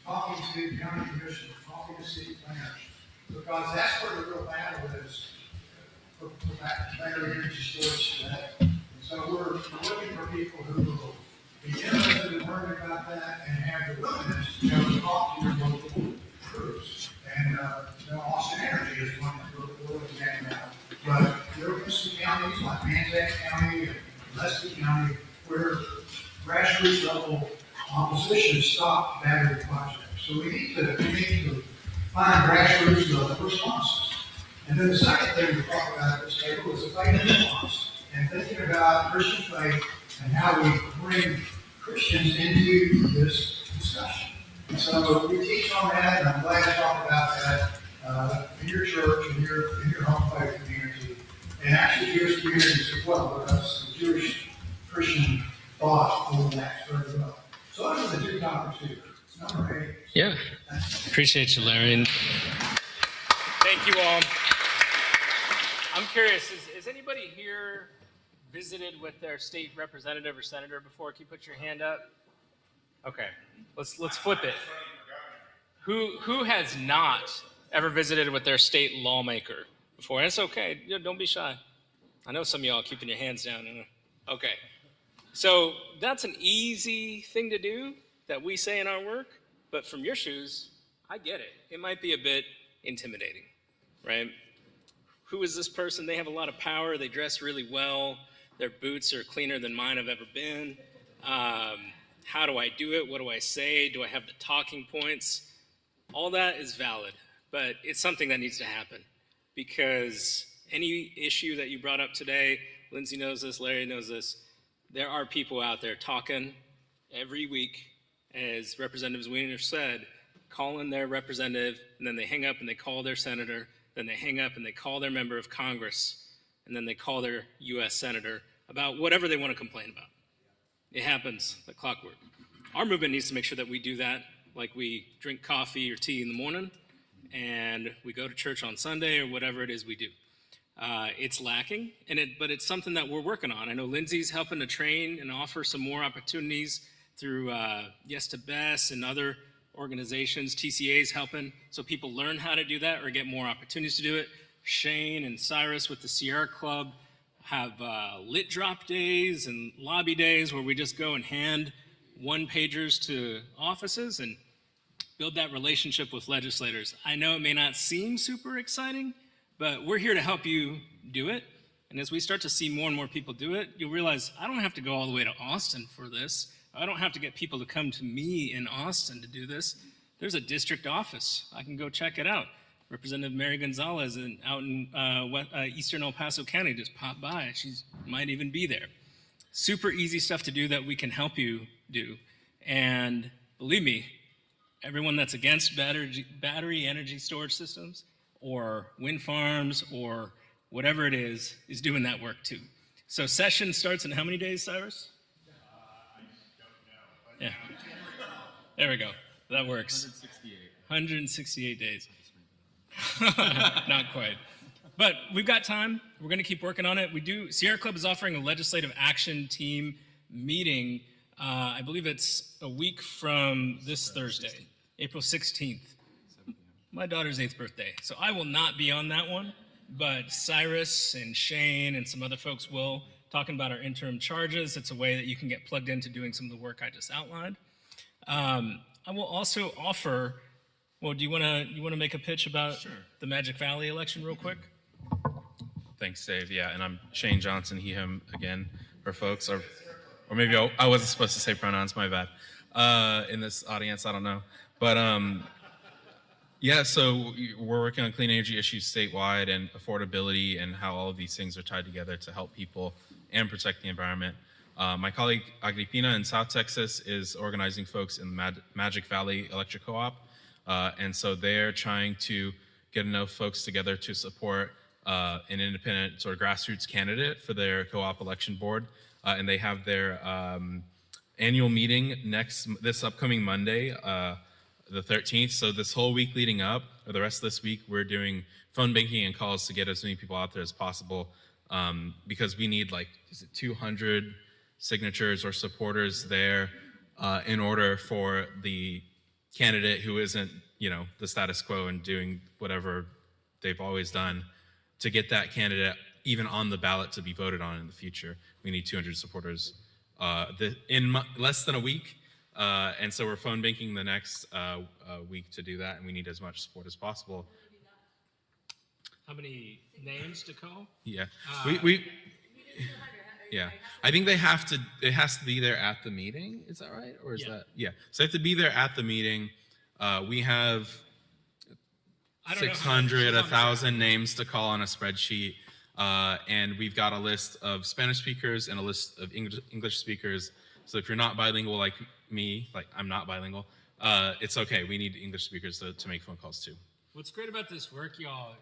talking to county commissioners, talking to city planners, because that's where the real battle is for battery energy storage today. And so we're looking for people who will be interested in learning about that and have the willingness to go talk to your local groups. And Austin Energy is one that we're looking at now. But there are some counties like Manzac County and Leslie County where grassroots level opposition stopped battery projects. So we need to find grassroots level responses. And then the second thing we talk about at this table is the faith response and thinking about Christian faith and how we bring Christians into this discussion. And so we teach on that, and I'm glad to talk about that in your church, in your home faith community, and actually Jewish communities as well, because the Jewish Christian thought overlaps very well. So those are the two topics here. Number 8. Yeah. Appreciate you, Larry. And thank you all. I'm curious, is anybody here visited with their state representative or senator before? Can you put your hand up? Okay, let's flip it. Who has not ever visited with their state lawmaker before? And it's okay, don't be shy. I know some of y'all are keeping your hands down. Okay, so that's an easy thing to do that we say in our work, but from your shoes, I get it. It might be a bit intimidating, right? Who is this person? They have a lot of power, they dress really well, their boots are cleaner than mine have ever been. How do I do it? What do I say? Do I have the talking points? All that is valid, but it's something that needs to happen because any issue that you brought up today, Lindsay knows this, Larry knows this, there are people out there talking every week, as Representative Zwiener said, calling their representative, and then they hang up and they call their senator, then they hang up and they call their member of Congress, and then they call their US senator about whatever they want to complain about. It happens like clockwork. Our movement needs to make sure that we do that, like we drink coffee or tea in the morning, and we go to church on Sunday or whatever it is we do. It's lacking, but it's something that we're working on. I know Lindsay's helping to train and offer some more opportunities through Yes to Best and other organizations. TCA's helping so people learn how to do that or get more opportunities to do it. Shane and Cyrus with the Sierra Club have lit drop days and lobby days where we just go and hand one-pagers to offices and build that relationship with legislators. I know it may not seem super exciting, but we're here to help you do it. And as we start to see more and more people do it, you'll realize I don't have to go all the way to Austin for this. I don't have to get people to come to me in Austin to do this. There's a district office. I can go check it out. Representative Mary Gonzalez out in Eastern El Paso County just popped by. She might even be there. Super easy stuff to do that we can help you do. And believe me, everyone that's against battery energy storage systems or wind farms or whatever it is doing that work too. So session starts in how many days, Cyrus? I don't know. Yeah. There we go. That works. 168. 168 days. Not quite. But we've got time. We're going to keep working on it. Sierra Club is offering a legislative action team meeting. I believe it's a week from this Thursday, April 16th. My daughter's 8th birthday. So I will not be on that one, but Cyrus and Shane and some other folks will, talking about our interim charges. It's a way that you can get plugged into doing some of the work I just outlined. I will also offer, well, do you want to make a pitch about the Magic Valley election real quick? Thanks, Dave. Yeah, and I'm Shane Johnson, he, him again for folks, or maybe I wasn't supposed to say pronouns, my bad. In this audience, I don't know. But yeah, so we're working on clean energy issues statewide and affordability and how all of these things are tied together to help people and protect the environment. My colleague Agripina in South Texas is organizing folks in Magic Valley Electric Co-op. And so they're trying to get enough folks together to support an independent sort of grassroots candidate for their co-op election board. And they have their annual meeting this upcoming Monday, the 13th. So this whole week leading up, or the rest of this week, we're doing phone banking and calls to get as many people out there as possible, because we need 200 signatures or supporters there in order for the candidate who isn't, the status quo and doing whatever they've always done, to get that candidate even on the ballot to be voted on in the future. We need 200 supporters in less than a week. And so we're phone banking the next week to do that, and we need as much support as possible. How many names to call? Yeah, yeah. I think it has to be there at the meeting. Is that right? Or is that, yeah. So they have to be there at the meeting. We have 600, 1,000 names to call on a spreadsheet. And we've got a list of Spanish speakers and a list of English speakers. So if you're not bilingual like me, I'm not bilingual, it's okay. We need English speakers to make phone calls too. What's great about this work, y'all,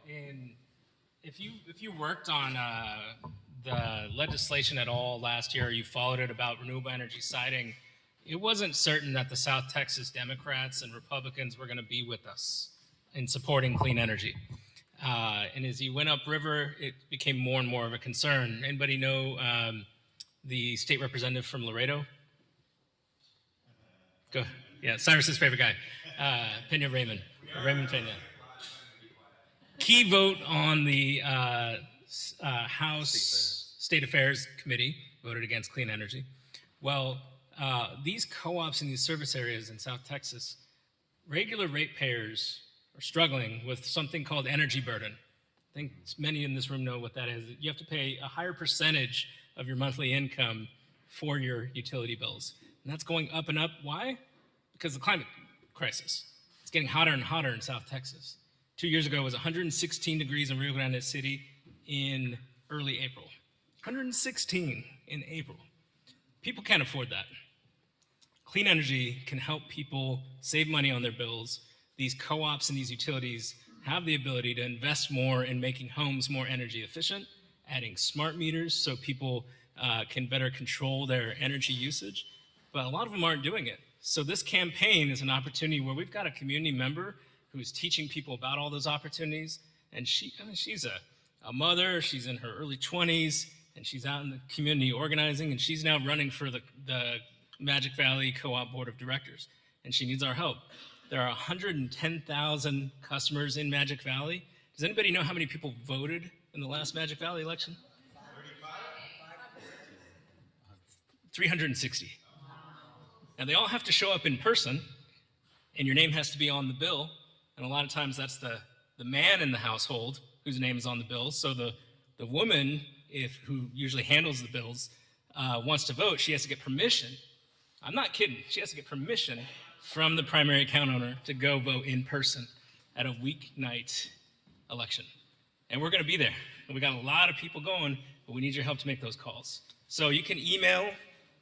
if you worked on the legislation at all last year, or you followed it about renewable energy siting, it wasn't certain that the South Texas Democrats and Republicans were going to be with us in supporting clean energy. And as you went upriver, it became more and more of a concern. Anybody know the state representative from Laredo? Go. Yeah, Cyrus's favorite guy, Raymond Pena. Key vote on the House State Affairs Committee, voted against clean energy. Well, these co-ops in these service areas in South Texas, regular ratepayers are struggling with something called energy burden. I think many in this room know what that is. You have to pay a higher percentage of your monthly income for your utility bills. And that's going up and up. Why? Because of the climate crisis. It's getting hotter and hotter in South Texas. 2 years ago, it was 116 degrees in Rio Grande City in early April. 116 in April. People can't afford that. Clean energy can help people save money on their bills. These co-ops and these utilities have the ability to invest more in making homes more energy efficient, adding smart meters so people can better control their energy usage, but a lot of them aren't doing it. So this campaign is an opportunity where we've got a community member who's teaching people about all those opportunities, and she's a mother, she's in her early 20s, and she's out in the community organizing, and she's now running for the Magic Valley Co-op Board of Directors, and she needs our help. There are 110,000 customers in Magic Valley. Does anybody know how many people voted in the last Magic Valley election? 360. Now they all have to show up in person, and your name has to be on the bill, and a lot of times that's the man in the household whose name is on the bill. So the woman, who usually handles the bills, wants to vote, she has to get permission. I'm not kidding. She has to get permission from the primary account owner to go vote in person at a weeknight election. And we're going to be there. And we got a lot of people going, but we need your help to make those calls. So you can email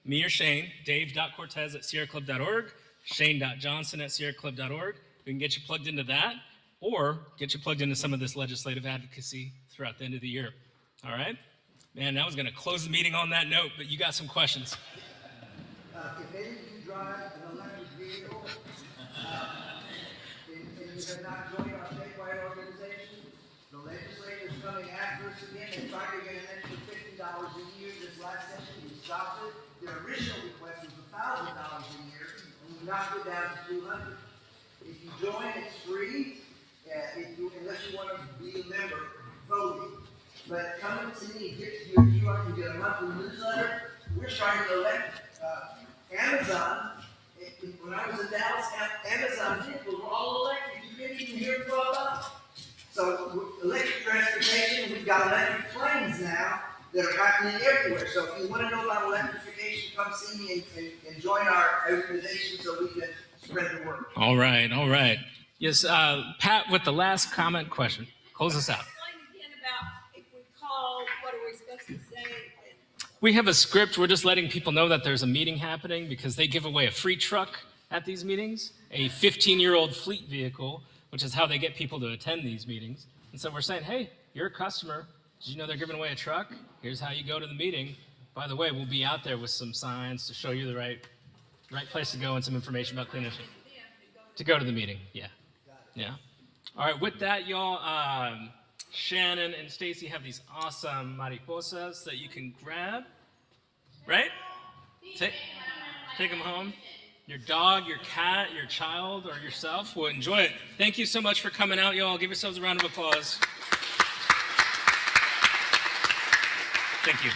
me or Shane, dave.cortez@sierraclub.org, shane.johnson@sierraclub.org. We can get you plugged into that, or get you plugged into some of this legislative advocacy throughout the end of the year. All right? Man, I was going to close the meeting on that note, but you got some questions. If any of you drive an electric vehicle, and you have not joined our statewide organization, the legislators coming after us again, they tried to get an extra $50 a year this last session, we stopped it. Their original request was $1,000 a year, and we knocked it down to $200. If you join, it's free, unless you want to be a member, voting. But come and see me, you can get a monthly newsletter. We're trying to elect Amazon. When I was in Dallas, Amazon vehicles were all electric. You didn't even hear it go up. So electric transportation, we've got electric planes now that are happening everywhere. So if you want to know about electrification, come see me and join our organization so we can spread the word. All right, all right. Yes, Pat, with the last comment question. Close us out. Explain again about if we call, what are we supposed to say? We have a script. We're just letting people know that there's a meeting happening because they give away a free truck at these meetings, a 15-year-old fleet vehicle, which is how they get people to attend these meetings. And so we're saying, hey, you're a customer. Did you know they're giving away a truck? Here's how you go to the meeting. By the way, we'll be out there with some signs to show you the right place to go and some information about clean energy. To go to the meeting, yeah. Yeah. All right, with that, y'all, Shannon and Stacy have these awesome mariposas that you can grab, right? Take them home. Your dog, your cat, your child, or yourself will enjoy it. Thank you so much for coming out, y'all. Give yourselves a round of applause. Thank you.